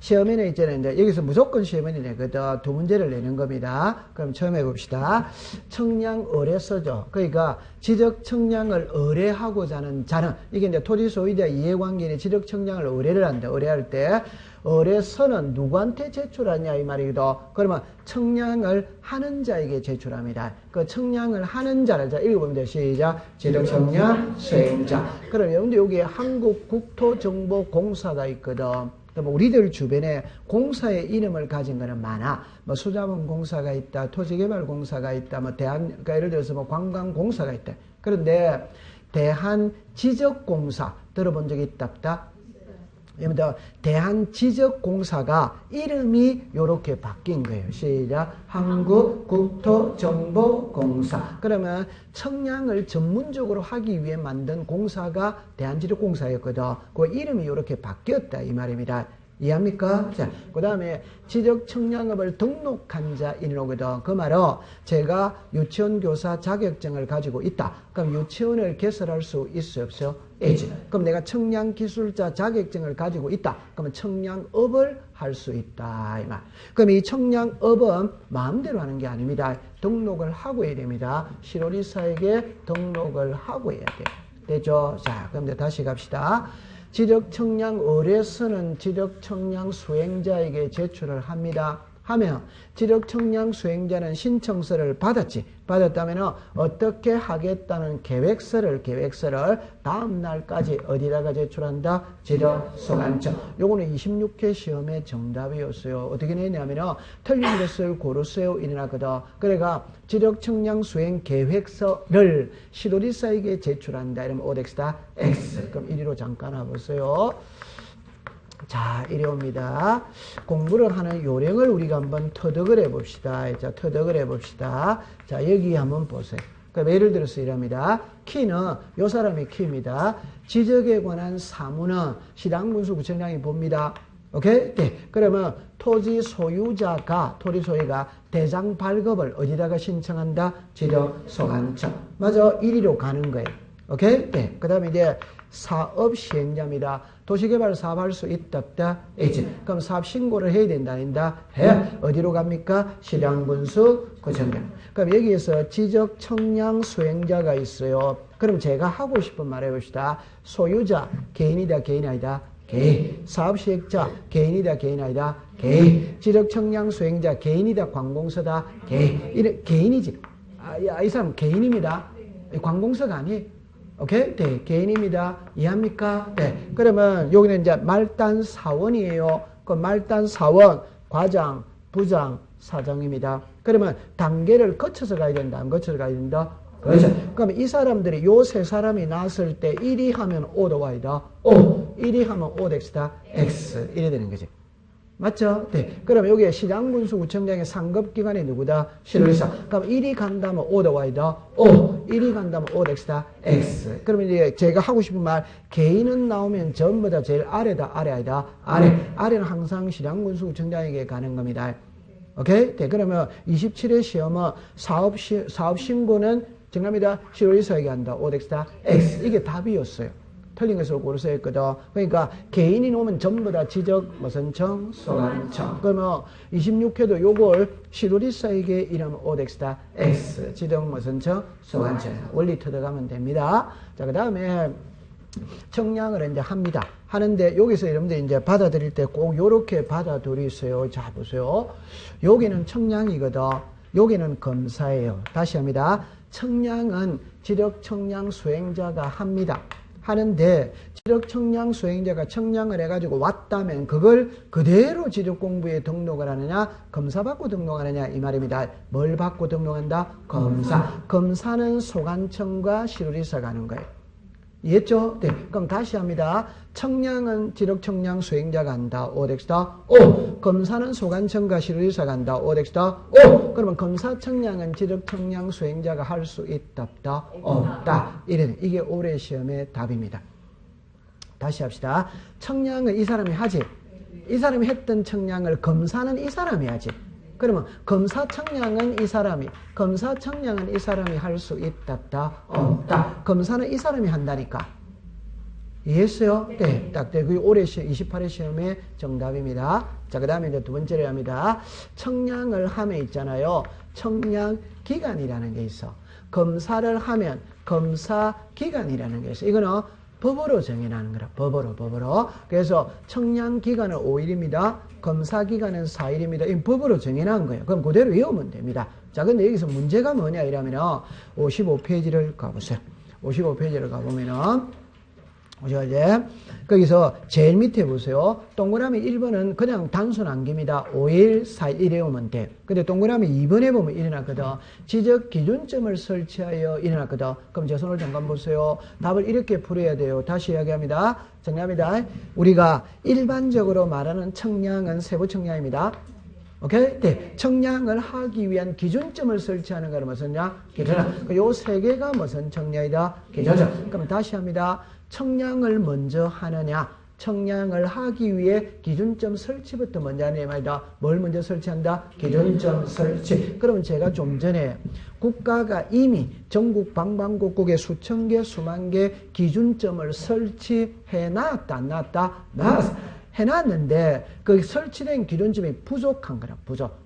시험에는 있잖아요. 이제 여기서 무조건 시험에는 내거든. 두 문제를 내는 겁니다. 그럼 처음 해봅시다. 청량 의뢰서죠. 그러니까 지적 청량을 의뢰하고자 하는 자는, 이게 이제 토지 소유자 이해관계인이 지적 청량을 의뢰를 한다. 의뢰할 때 의뢰서는 누구한테 제출하냐 이 말이거든. 그러면 청량을 하는 자에게 제출합니다. 그 청량을 하는 자를 자 읽어보면 돼. 시작. 지적 청량 수행자. 그러면 여기에 한국국토정보공사가 있거든. 우리들 주변에 공사의 이름을 가진 거는 많아. 뭐 수자원공사가 있다, 토지개발공사가 있다, 뭐 그러니까 예를 들어서 뭐 관광공사가 있다. 그런데 대한지적공사 들어본 적이 있다 없다? 대한지적공사가 이름이 요렇게 바뀐 거예요. 시작. 한국국토정보공사. 그러면 청량을 전문적으로 하기 위해 만든 공사가 대한지적공사였거든. 그 이름이 요렇게 바뀌었다 이 말입니다. 이해합니까? 자, 그 다음에 지적 청량업을 등록한 자인이거든. 그 말은 제가 유치원 교사 자격증을 가지고 있다. 그럼 유치원을 개설할 수 있어요, 없어요? 있지. 그럼 내가 청량 기술자 자격증을 가지고 있다. 그러면 청량업을 할 수 있다 이 말. 그럼 이 청량업은 마음대로 하는 게 아닙니다. 등록을 하고 해야 됩니다. 시로리사에게 등록을 하고 해야 돼. 되죠? 자, 그럼 이제 다시 갑시다. 지적청량 의뢰서는 지적청량 수행자에게 제출을 합니다. 하면 지적청량 수행자는 신청서를 받았지. 받았다면 어떻게 하겠다는 계획서를 다음 날까지 어디다가 제출한다? 지적소관청. 요거는 26회 시험의 정답이었어요. 어떻게 냈냐면 틀린 것을 고르세요 이래놨거든. 그래가 지적청량 수행 계획서를 시도리사에게 제출한다. 이러면 OX다. X. 그럼 1위로 잠깐 와보세요. 자, 이래 옵니다. 공부를 하는 요령을 우리가 한번 터득을 해봅시다. 자, 터득을 해봅시다. 자, 여기 한번 보세요. 그러니까 예를 들어서 이랍니다. 키는 요 사람이 키입니다. 지적에 관한 사무는 시당군수 구청장이 봅니다. 오케이? 네. 그러면 토지 소유가 대장 발급을 어디다가 신청한다? 지적소관청. 맞아. 1위로 가는 거예요. 오케이? 네. 그 다음에 이제 사업 시행자입니다. 도시개발 사업할 수 있다 없다? 있지. 그럼 사업 신고를 해야 된다 아닌다? 해. 어디로 갑니까? 시량군수 구청장. 그럼 여기에서 지적 청량 수행자가 있어요. 그럼 제가 하고 싶은 말 해봅시다. 소유자 개인이다 개인 아니다? 개인. 사업 시행자 개인이다 개인 아니다? 개인. 지적 청량 수행자 개인이다 관공서다? 개인. 개인이지. 이 사람 개인입니다. 관공서가 아니에요. 오케이? 네, 개인입니다. 이해합니까? 네. 그러면 여기는 이제 말단 사원이에요. 그 말단 사원, 과장, 부장, 사장입니다. 그러면 단계를 거쳐서 가야 된다. 안 거쳐서 가야 된다? 그렇죠. 그러면 이 사람들이 요 세 사람이 나왔을 때 1위 하면 O도 Y다. O. 1위 하면 O X다. X. 이래 되는 거지. 맞죠? 네. 그러면 여기에 시장군수구청장의 상급기관이 누구다? 시도지사. 그럼 1이 간다면 O다 Y다? O. 1이 간다면 O X다? X. 그러면 이제 제가 하고 싶은 말, 개인은 나오면 전부 다 제일 아래다? 아래 아니다? 아래. 아래는 항상 시장군수구청장에게 가는 겁니다. 오케이? 네. 그러면 27회 시험은 사업신고는 정답입니다. 시도지사에게 한다. O X다? X. 이게 답이었어요. 틀린 것으로 고르세요 했거든. 그러니까 개인이 오면 전부 다 지적 무슨 청? 소관청. 그러면 26회도 요걸 시도지사에게 이름 오덱스다 X. 지적 무슨 청? 소관청. 원리 터득하면 됩니다. 자, 그 다음에 청량을 이제 합니다. 하는데 여기서 여러분들 이제 받아들일 때 꼭 요렇게 받아들이세요. 자, 보세요. 여기는 청량이거든. 여기는 검사예요. 다시 합니다. 청량은 지적 청량 수행자가 합니다. 하는데 지적 청량 수행자가 청량을 해가지고 왔다면 그걸 그대로 지적 공부에 등록을 하느냐 검사 받고 등록하느냐 이 말입니다. 뭘 받고 등록한다? 검사. 검사는 소관청과 시도지사가 하는 거예요. 이해했죠? 네. 그럼 다시 합니다. 청량은 지적 청량 수행자가 한다. 오덱스다. 오. 검사는 소관청과 시도지사가 한다. 오덱스다. 오. 그러면 검사 청량은 지적 청량 수행자가 할 수 있다. 없다. 없다. 이게 올해 시험의 답입니다. 다시 합시다. 청량은 이 사람이 하지. 이 사람이 했던 청량을 검사는 이 사람이 하지. 그러면 검사 청량은 이 사람이, 검사 청량은 이 사람이 할 수 있다, 없다. 검사는 이 사람이 한다니까. 이해했어요? 네. 딱, 네. 그게 올해 28회 시험의 정답입니다. 자, 그 다음에 이제 두 번째로 합니다. 청량을 하면 있잖아요. 청량 기간이라는 게 있어. 검사를 하면 검사 기간이라는 게 있어. 이거는 법으로 정해놓는 거라. 법으로. 그래서 청량 기간은 5일입니다. 검사 기간은 4일입니다. 이 법으로 정해놓은 거예요. 그럼 그대로 외우면 됩니다. 자, 근데 여기서 문제가 뭐냐 이러면은 55페이지를 가보세요. 55페이지를 가보면은 보시죠, 이제. 거기서 제일 밑에 보세요. 동그라미 1번은 그냥 단순 암기입니다. 5일, 4일 외우면 돼. 근데 동그라미 2번에 보면 일어났거든. 지적 기준점을 설치하여 일어났거든. 그럼 제 손을 잠깐 보세요. 답을 이렇게 풀어야 돼요. 다시 이야기합니다. 정답입니다. 우리가 일반적으로 말하는 청량은 세부 청량입니다. 오케이? 네. 청량을 하기 위한 기준점을 설치하는 거는 무슨냐? 기준점. 요 세 개가 무슨 청량이다? 기준점. 그럼 다시 합니다. 청량을 먼저 하느냐? 청량을 하기 위해 기준점 설치부터 먼저 하느냐 말이다. 뭘 먼저 설치한다? 기준점 설치. 그러면 제가 좀 전에 국가가 이미 전국 방방곡곡에 수천 개, 수만 개 기준점을 설치해 놨다, 안 놨다? 놨어. 해놨는데 그 설치된 기준점이 부족한 거라.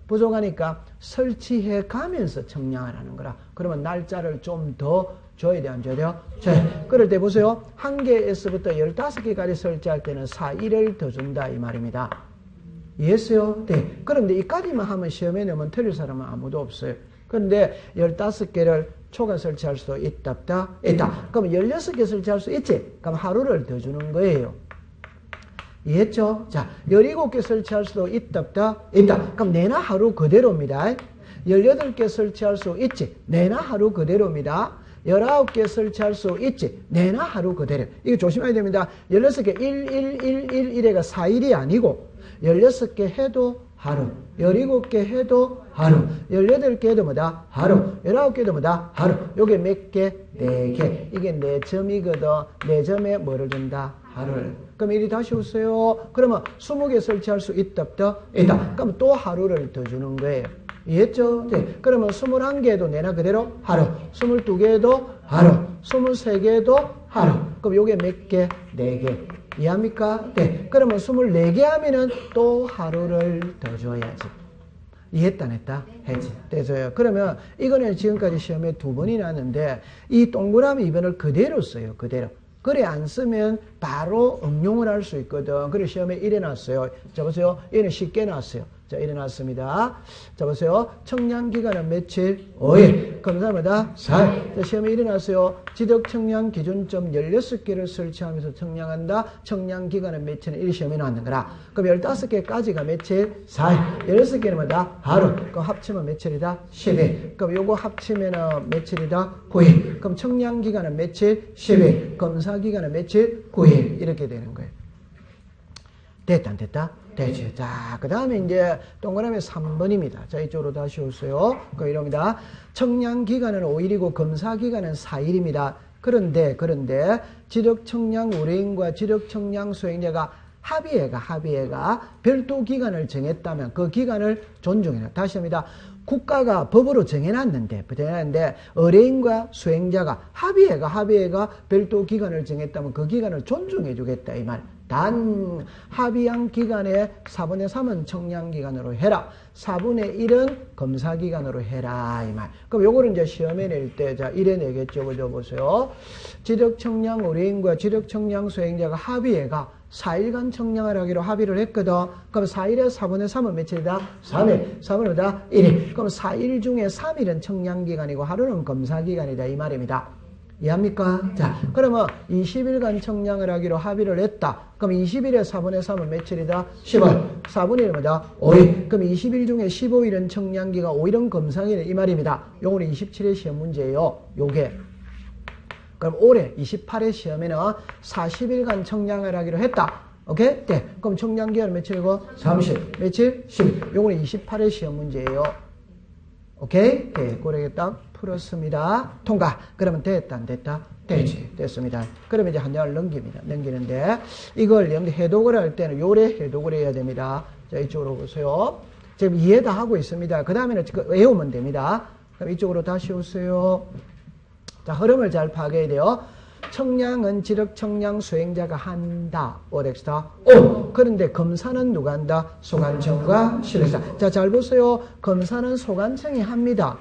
부족하니까 설치해 가면서 청량을 하는 거라. 그러면 날짜를 좀 더 줘야 돼, 안 줘야 돼요? 그럴 때 보세요. 1개에서부터 15개까지 설치할 때는 4일을 더 준다 이 말입니다. 이해했어요? 네. 그런데 이까지만 하면 시험에 넣으면 틀릴 사람은 아무도 없어요. 그런데 15개를 초과 설치할 수 있다. 그럼 16개 설치할 수 있지? 그럼 하루를 더 주는 거예요. 이해했죠? 자, 17개 설치할 수도 있다. 그럼 내나 하루 그대로입니다. 18개 설치할 수 있지? 내나 하루 그대로입니다. 19개 설치할 수 있지? 내나 하루 그대로. 이거 조심해야 됩니다. 16개 1가 4일이 아니고 16개 해도 하루, 17개 해도 하루, 18개 해도 뭐다? 하루, 19개도 뭐다? 하루. 요게 몇 개? 4개. 이게 4점이거든. 4점에 뭐를 준다? 하루를. 그럼 이리 다시 오세요. 그러면 20개 설치할 수 있다. 그럼 또 하루를 더 주는 거예요. 이해했죠? 네. 그러면 21개도 내나 그대로 하루, 22개도 하루, 23개도 하루. 그럼 요게 몇 개? 4개. 이해합니까? 네. 그러면 24개 하면은 또 하루를 더 줘야지. 이해했다, 안 했다? 했지. 돼서요. 그러면 이거는 지금까지 시험에 2번이 났는데 이 동그라미 2번을 그대로 써요. 그대로. 그래 안 쓰면 바로 응용을 할 수 있거든. 그래 시험에 이래 놨어요. 자 보세요. 얘는 쉽게 놨어요. 자 이래 놨습니다. 자 보세요. 청량 기간은 며칠? 5일. 검사마다 4일. 자 시험에 이래 놨어요. 지적 청량 기준점 16개를 설치하면서 청량한다. 청량 기간은 며칠은 이 시험에 나왔는 거라. 그럼 15개까지가 며칠? 4일. 16개는 뭐다? 하루. 그럼 합치면 며칠이다? 10일. 그럼 요거 합치면 며칠이다? 9일. 그럼 청량 기간은 며칠? 10일. 검사 기간은 며칠? 9일. 이렇게 되는 거예요. 됐다 안 됐다? 되지. 자, 그 다음에 이제 동그라미 3번입니다. 자, 이쪽으로 다시 오세요. 그 이럽니다. 청량기간은 5일이고 검사기간은 4일입니다. 그런데 지적청량 의뢰인과 지적청량 수행자가 합의해가 별도 기간을 정했다면 그 기간을 존중해라. 다시 합니다. 국가가 법으로 정해놨는데 의뢰인과 수행자가 합의해가 별도 기간을 정했다면 그 기간을 존중해주겠다 이 말. 단 합의한 기간에 4분의 3은 청량기간으로 해라. 4분의 1은 검사기간으로 해라 이 말. 그럼 요거를 이제 시험에 낼 때 자 이래 내겠죠. 그죠? 보세요. 지적청량 의뢰인과 지적청량 수행자가 합의해가 4일간 청량을 하기로 합의를 했거든. 그럼 4일에 4분의 3은 며칠이다? 3일. 3일이다? 1일. 그럼 4일 중에 3일은 청량기간이고 하루는 검사기간이다. 이 말입니다. 이해합니까? 자, 그러면 20일간 청량을 하기로 합의를 했다. 그럼 20일에 4분의 3은 며칠이다? 10일. 4분의 1은 뭐다? 5일. 그럼 20일 중에 15일은 청량기간, 5일은 검사기간 이 말입니다. 요거는 27회 시험 문제예요. 요게. 그럼 올해 28회 시험에는 40일간 청량을 하기로 했다. 오케이? 네. 그럼 청량기간은 며칠이고? 30. 며칠? 10. 요거는 28회 시험 문제예요. 오케이? 네. 그렇게 딱 풀었습니다. 통과. 그러면 됐다, 안 됐다? 되지. 됐습니다. 그러면 이제 한 장을 넘기는데, 이걸 해독을 할 때는 요래 해독을 해야 됩니다. 자, 이쪽으로 보세요. 지금 이해 다 하고 있습니다. 그 다음에는 외우면 됩니다. 그럼 이쪽으로 다시 오세요. 자, 흐름을 잘 파악해야 돼요. 청량은 지적청량 수행자가 한다. 오덱스타. 오! 그런데 검사는 누가 한다? 소관청과 실의사. 자, 잘 보세요. 검사는 소관청이 합니다.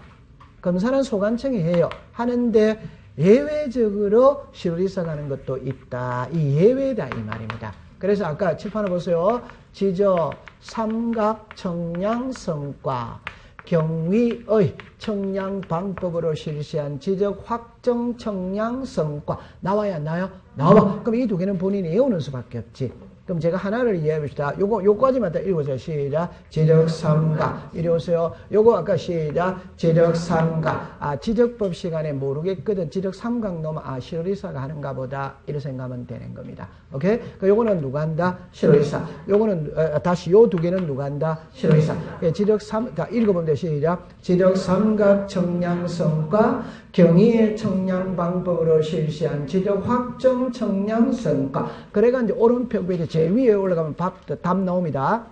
검사는 소관청이 해요. 하는데 예외적으로 실의사가 하는 것도 있다. 이 예외다 이 말입니다. 그래서 아까 칠판을 보세요. 지적, 삼각, 청량, 성과. 경위의 청량 방법으로 실시한 지적 확정 청량 성과 나와야 안 나와요? 나와. 그럼 이 두 개는 본인이 외우는 수밖에 없지. 그럼 제가 하나를 이해해 봅시다. 요거까지만 딱 읽어보세요. 시작. 지적 삼각. 이리 오세요. 요거 아까 시작. 지적 삼각. 아, 지적법 시간에 모르겠거든. 지적 삼각 넣으면 아, 실의사가 하는가 보다. 이렇게 생각하면 되는 겁니다. 오케이? 그 요거는 누가 한다? 실의사. 요거는 다시 요 두 개는 누가 한다? 실의사. 예, 지적 자, 읽어보면 돼. 시작. 지적 삼각 청량 성과 경위의 청량 방법으로 실시한 지적 확정 청량 성과. 그래가 이제 오른편 페이지 제일 위에 올라가면 답 나옵니다.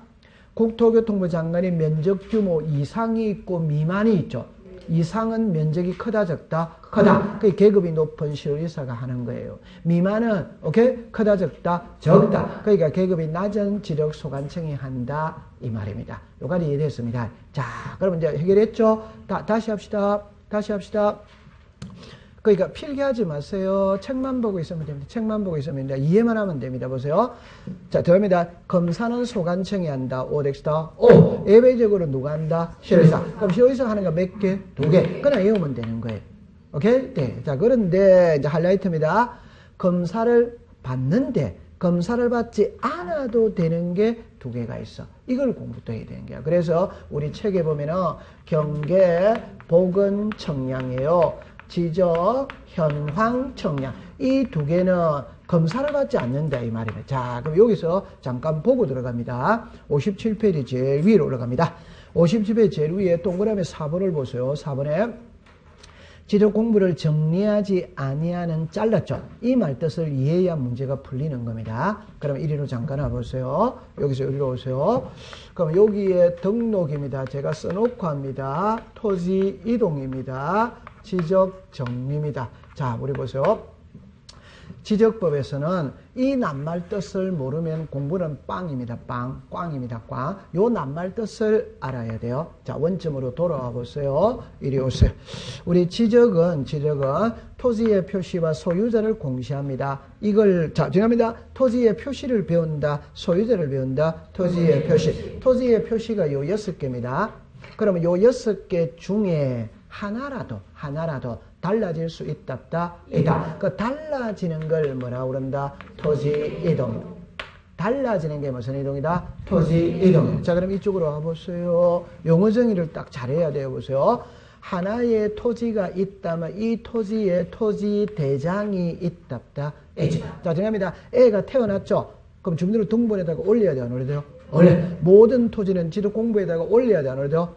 국토교통부 장관이 면적 규모 이상이 있고 미만이 있죠. 이상은 면적이 크다 적다? 크다. 그 계급이 높은 실의사가 하는 거예요. 미만은 오케이? 크다 적다? 적다. 그러니까 계급이 낮은 지적 소관청이 한다 이 말입니다. 요까지 이해됐습니다. 자, 그럼 이제 해결했죠? 다시 합시다. 그러니까 필기하지 마세요. 책만 보고 있으면 됩니다. 책만 보고 있으면 됩니다. 이해만 하면 됩니다. 보세요. 자, 들어갑니다. 검사는 소관청이 한다. 오덱스다. 오! 예외적으로 누가 한다? 실의사. 그럼 실의사 하는 거 몇 개? 2개. 그냥 외우면 되는 거예요. 오케이? 네. 자, 그런데 이제 하이라이트입니다. 검사를 받는데 검사를 받지 않아도 되는 게 2개가 있어. 이걸 공부도 해야 되는 거야. 그래서 우리 책에 보면은 경계, 보건, 청량이에요. 지적, 현황, 청량. 이 2개는 검사를 받지 않는다 이 말입니다. 자, 그럼 여기서 잠깐 보고 들어갑니다. 57페이지 제일 위로 올라갑니다. 57페이지 제일 위에 동그라미 4번을 보세요. 4번에 지적 공부를 정리하지 아니하는 잘랐죠. 이 말 뜻을 이해해야 문제가 풀리는 겁니다. 그럼 이리로 잠깐 와보세요. 여기서 이리로 오세요. 그럼 여기에 등록입니다. 제가 써놓고 합니다. 토지 이동입니다. 지적 정리입니다. 자, 우리 보세요. 지적법에서는 이 낱말 뜻을 모르면 공부는 빵입니다. 꽝입니다. 꽝. 요 낱말 뜻을 알아야 돼요. 자, 원점으로 돌아와 보세요. 이리 오세요. 우리 지적은 토지의 표시와 소유자를 공시합니다. 이걸, 자, 정합니다. 토지의 표시를 배운다. 소유자를 배운다. 토지의 표시. 토지의 표시가 요 6개입니다. 그러면 요 6개 중에 하나라도 달라질 수 있다. 그 달라지는 걸 뭐라고 그런다? 토지 이동. 달라지는 게 무슨 이동이다? 토지 이동. 자, 그럼 이쪽으로 와보세요. 용어 정의를 딱 잘해야 돼요. 보세요. 하나의 토지가 있다면 이 토지에 토지 대장이 있다. 자, 정합니다. 애가 태어났죠? 그럼 주민등록 등본에다가 올려야 돼요? 안 올려야 돼요? 모든 토지는 지도 공부에다가 올려야 돼, 안 올려?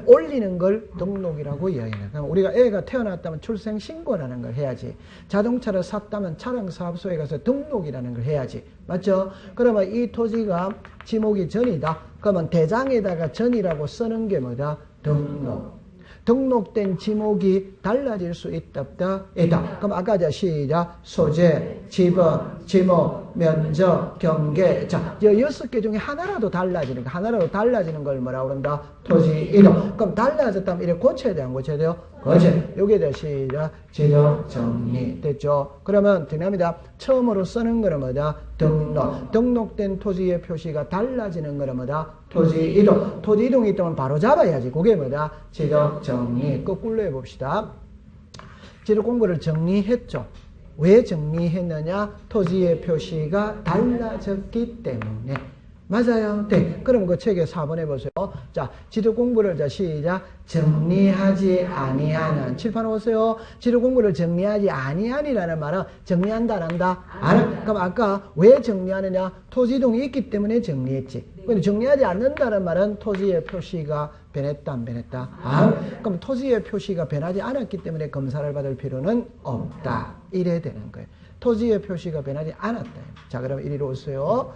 올리는 걸 등록이라고 이야기해요. 그럼 우리가 애가 태어났다면 출생신고라는 걸 해야지. 자동차를 샀다면 차량사업소에 가서 등록이라는 걸 해야지. 맞죠? 그러면 이 토지가 지목이 전이다. 그러면 대장에다가 전이라고 쓰는 게 뭐다? 등록. 등록된 지목이 달라질 수 있다, 없다? 있다. 그럼 아까 시작. 소재, 지번, 지목, 면적, 경계. 자, 6개 중에 하나라도 달라지는 거. 하나라도 달라지는 걸 뭐라고 그런다? 토지 이동. 그럼 달라졌다면 이래 고쳐야 돼, 안 고쳐야 돼요? 여기에 대해 시작. 지적 정리. 됐죠? 그러면 등랍니다. 처음으로 쓰는 거는 뭐다? 등록. 등록된 토지의 표시가 달라지는 거는 뭐다? 토지 이동. 토지 이동이 있다면 바로 잡아야지. 그게 뭐다? 지적 정리. 거꾸로 해봅시다. 지적 공부를 정리했죠. 왜 정리했느냐? 토지의 표시가 달라졌기 때문에. 맞아요. 네. 그럼 그 책에 4번 해보세요. 자, 지도 공부를 자, 시작. 정리하지 아니하는. 칠판 오세요. 지도 공부를 정리하지 아니하니라는 말은 정리한다, 안 한다? 안. 그럼 아까 왜 정리하느냐? 토지 이동이 있기 때문에 정리했지. 근데 정리하지 않는다는 말은 토지의 표시가 변했다, 안 변했다? 그럼 토지의 표시가 변하지 않았기 때문에 검사를 받을 필요는 없다. 이래 되는 거예요. 토지의 표시가 변하지 않았다. 자, 그럼 이리로 오세요.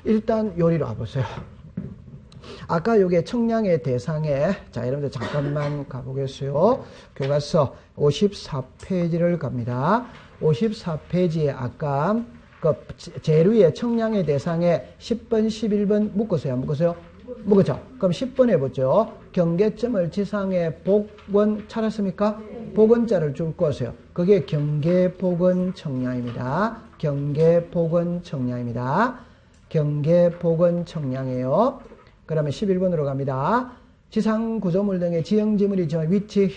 일단 요리로 와보세요. 아까 요게 청량의 대상에, 자, 여러분들 잠깐만 가보겠어요. 교과서 54페이지를 갑니다. 54페이지에 아까 그 제일 위에 청량의 대상에 10번, 11번 묶었어요? 안 묶었어요? 묶었죠? 그럼 10번 해보죠. 경계점을 지상에 복원 찾았습니까? 복원자를 줄 거세요. 그게 경계복원 청량입니다. 경계복원 청량입니다. 경계복원 청량이에요. 그러면 11번으로 갑니다. 지상 구조물 등의 지형지물이 저 위치,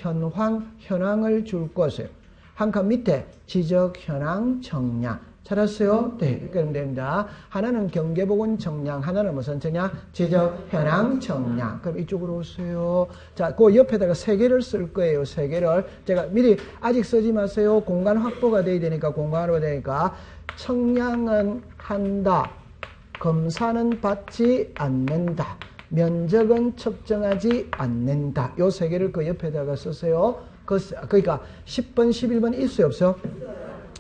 현황을 줄 것이에요. 한 칸 밑에 지적 현황 청량. 찾았어요? 네, 그럼 됩니다. 하나는 경계복원 청량, 하나는 무슨 청량? 지적 현황 청량. 그럼 이쪽으로 오세요. 자, 그 옆에다가 3개를 쓸 거예요. 3개를. 제가 미리 아직 쓰지 마세요. 공간 확보가 돼야 되니까, 공간으로 되니까. 청량은 한다. 검사는 받지 않는다. 면적은 측정하지 않는다. 요 3개를 그 옆에다가 쓰세요. 그러니까 10번, 11번 있어요, 없어요?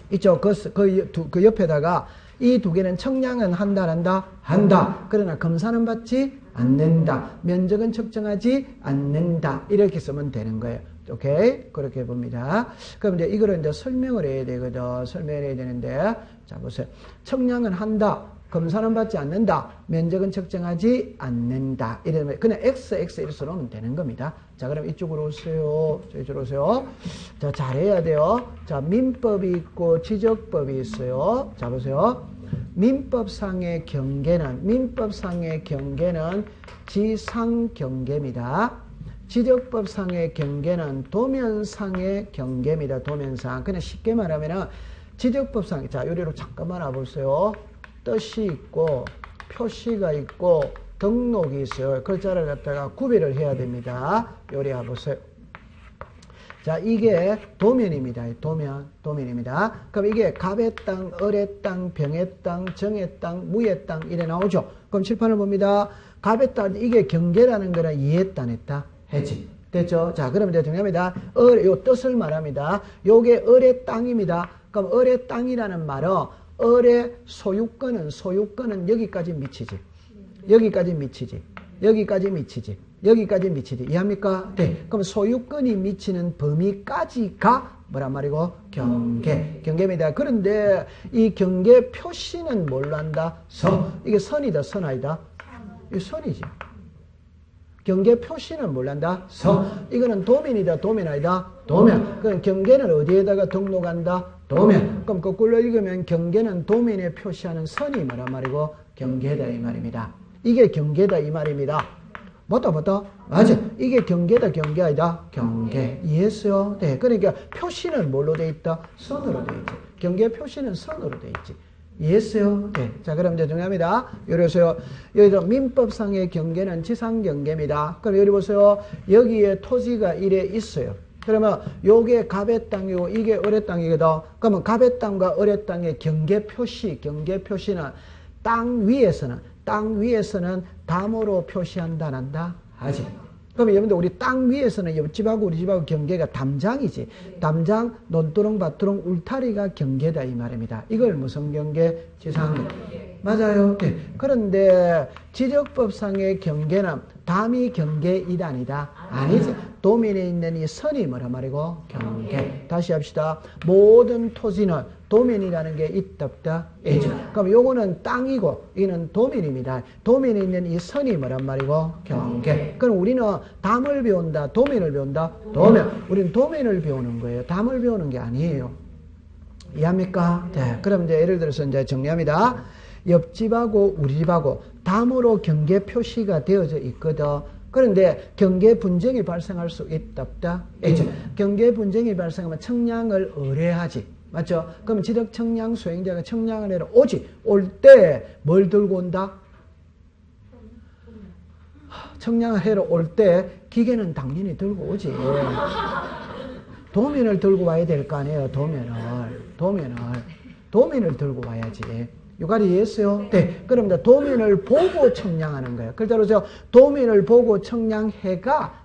있죠. 그 옆에다가 이 2개는 청량은 한다, 안 한다? 한다. 그러나 검사는 받지 않는다. 면적은 측정하지 않는다. 이렇게 쓰면 되는 거예요. 오케이? 그렇게 봅니다. 그럼 이제 이거를 이제 설명을 해야 되거든. 설명을 해야 되는데. 자, 보세요. 청량은 한다. 검사는 받지 않는다. 면적은 측정하지 않는다. 이러면 그냥 X 이렇게 놓으면 되는 겁니다. 자, 그럼 이쪽으로 오세요. 이쪽으로 오세요. 자, 잘해야 돼요. 자, 민법이 있고 지적법이 있어요. 자, 보세요. 민법상의 경계는 지상경계입니다. 지적법상의 경계는 도면상의 경계입니다. 도면상. 그냥 쉽게 말하면은 지적법상, 자, 요리로 잠깐만 와보세요. 뜻이 있고 표시가 있고 등록이 있어요. 글자를 갖다가 구별을 해야 됩니다. 요리 와보세요. 자, 이게 도면입니다. 도면입니다. 그럼 이게 갑의 땅, 을의 땅, 병의 땅, 정의 땅, 무의 땅 이래 나오죠. 그럼 칠판을 봅니다. 갑의 땅, 이게 경계라는 거는 이해했다, 안 했다? 했지. 됐죠? 자, 그러면 이제 중요합니다. 요 뜻을 말합니다. 요게 을의 땅입니다. 그럼 을의 땅이라는 말은 을의 소유권은 여기까지 미치지. 여기까지 미치지. 이해합니까? 네. 그럼 소유권이 미치는 범위까지가 뭐란 말이고? 경계입니다. 그런데 이 경계 표시는 뭘로 한다? 이게 선이다, 선 아니다? 이게 선이지. 경계 표시는 뭘로 한다? 이거는 도면이다, 도면 아니다? 도면. 그럼 경계는 어디에다가 등록한다? 도면. 그럼 거꾸로 읽으면 경계는 도면에 표시하는 선이 뭐란 말이고? 경계다 이 말입니다. 이게 경계다 이 말입니다. 맞다? 맞아. 이게 경계다, 경계 아니다? 경계. 이해했어요? 네. 그러니까 표시는 뭘로 돼 있다? 선으로 돼 있지. 경계 표시는 선으로 돼 있지. 이해했어요? 네. 자, 그럼 이제 중요합니다. 여기 보세요. 여기도 민법상의 경계는 지상경계입니다. 그럼 여기 보세요. 여기에 토지가 이래 있어요. 그러면 요게 갑의 땅이고 이게 을의 땅이거든. 그러면 갑의 땅과 을의 땅의 경계 표시는 땅 위에서는 땅 위에서는 담으로 표시한다, 안 한다? 하지. 그러면 여러분들 우리 땅 위에서는 옆집하고 우리 집하고 경계가 담장이지. 담장, 논두렁, 밭두렁, 울타리가 경계다 이 말입니다. 이걸 무슨 경계? 지상경계. 맞아요. 네. 그런데 지적법상의 경계는 담이 경계이다 아니다? 아니지. 도면에 있는 이 선이 뭐라 말이고? 경계. 다시 합시다. 모든 토지는 도면이라는 게 있다 없다? 있죠. 그럼 요거는 땅이고 이거는 도면입니다. 도면에 있는 이 선이 뭐란 말이고? 경계. 그럼 우리는 담을 배운다, 도면을 배운다? 도면. 우리는 도면을 배우는 거예요. 담을 배우는 게 아니에요. 이해합니까? 네. 그럼 이제 예를 들어서 이제 정리합니다. 옆집하고 우리 집하고 담으로 경계 표시가 되어져 있거든. 그런데 경계 분쟁이 발생할 수 있다 없다? 있죠. 경계 분쟁이 발생하면 청량을 의뢰하지. 맞죠? 그럼 지적 청량 수행자가 청량을 해러 오지. 올 때 뭘 들고 온다? 청량을 해러 올 때 기계는 당연히 들고 오지. 도면을 들고 와야 될 거 아니에요. 도면을 들고 와야지. 요까지 이해했어요? 네. 그럼 이제 도면을 보고 청량하는 거예요. 그래서 도면을 보고 청량해가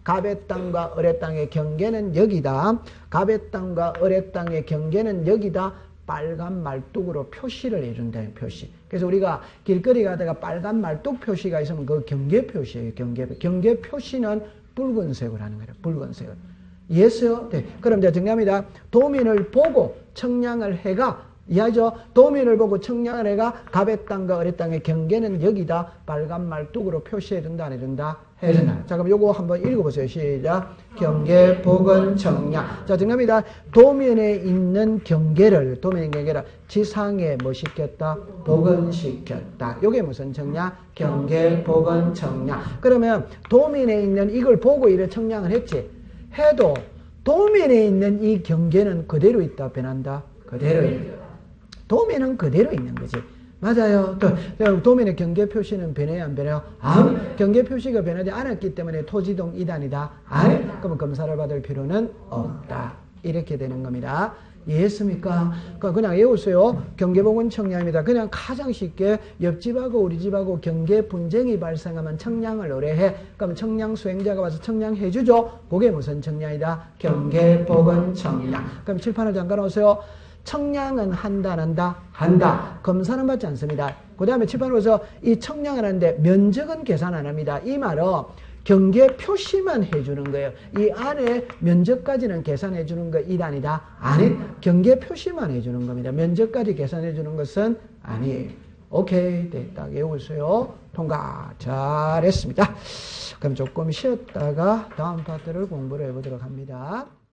갑의 땅과 을의 땅의 경계는 여기다. 갑의 땅과 을의 땅의 경계는 여기다. 빨간 말뚝으로 표시를 해준다는 표시. 그래서 우리가 길거리 가다가 빨간 말뚝 표시가 있으면 그 경계 표시예요. 경계 표시는 붉은색으로 하는 거예요. 붉은색을. 이해했어요? 네. 그럼 이제 정리합니다. 도면을 보고 청량을 해가 이해하죠? 도면을 보고 청량을 해가 갑의 땅과 을의 땅의 경계는 여기다. 빨간 말뚝으로 표시해준다 안 해준다? 해준다. 자, 그럼 요거 한번 읽어보세요. 시작. 경계, 복은, 청량. 자, 정리합니다. 도면에 있는 경계를 지상에 뭐 시켰다? 복은 시켰다. 요게 무슨 청량? 경계, 복은, 청량. 그러면 도면에 있는 이걸 보고 이래 청량을 했지. 해도 도면에 있는 이 경계는 그대로 있다, 변한다? 그대로 있다. 도면은 그대로 있는 거지. 맞아요. 또 도면의 경계 표시는 변해요, 안 변해요? 경계 표시가 변하지 않았기 때문에 토지동 이단이다. 그러면 검사를 받을 필요는 없다. 이렇게 되는 겁니다. 이해했습니까? 그냥 외우세요. 경계복은 청량입니다. 그냥 가장 쉽게 옆집하고 우리 집하고 경계 분쟁이 발생하면 청량을 의뢰해. 그럼 청량 수행자가 와서 청량해 주죠. 그게 무슨 청량이다? 경계복은 청량. 그럼 칠판을 잠깐 오세요. 청량은 한다, 안 한다? 한다. 검사는 받지 않습니다. 그 다음에 칠판으로서 이 청량을 하는데 면적은 계산 안 합니다. 이 말은 경계 표시만 해주는 거예요. 이 안에 면적까지는 계산해 주는 거 이단이다. 아니, 경계 표시만 해주는 겁니다. 면적까지 계산해 주는 것은 아니에요. 오케이. 네, 딱 외우세요. 통과. 잘했습니다. 그럼 조금 쉬었다가 다음 파트를 공부를 해보도록 합니다.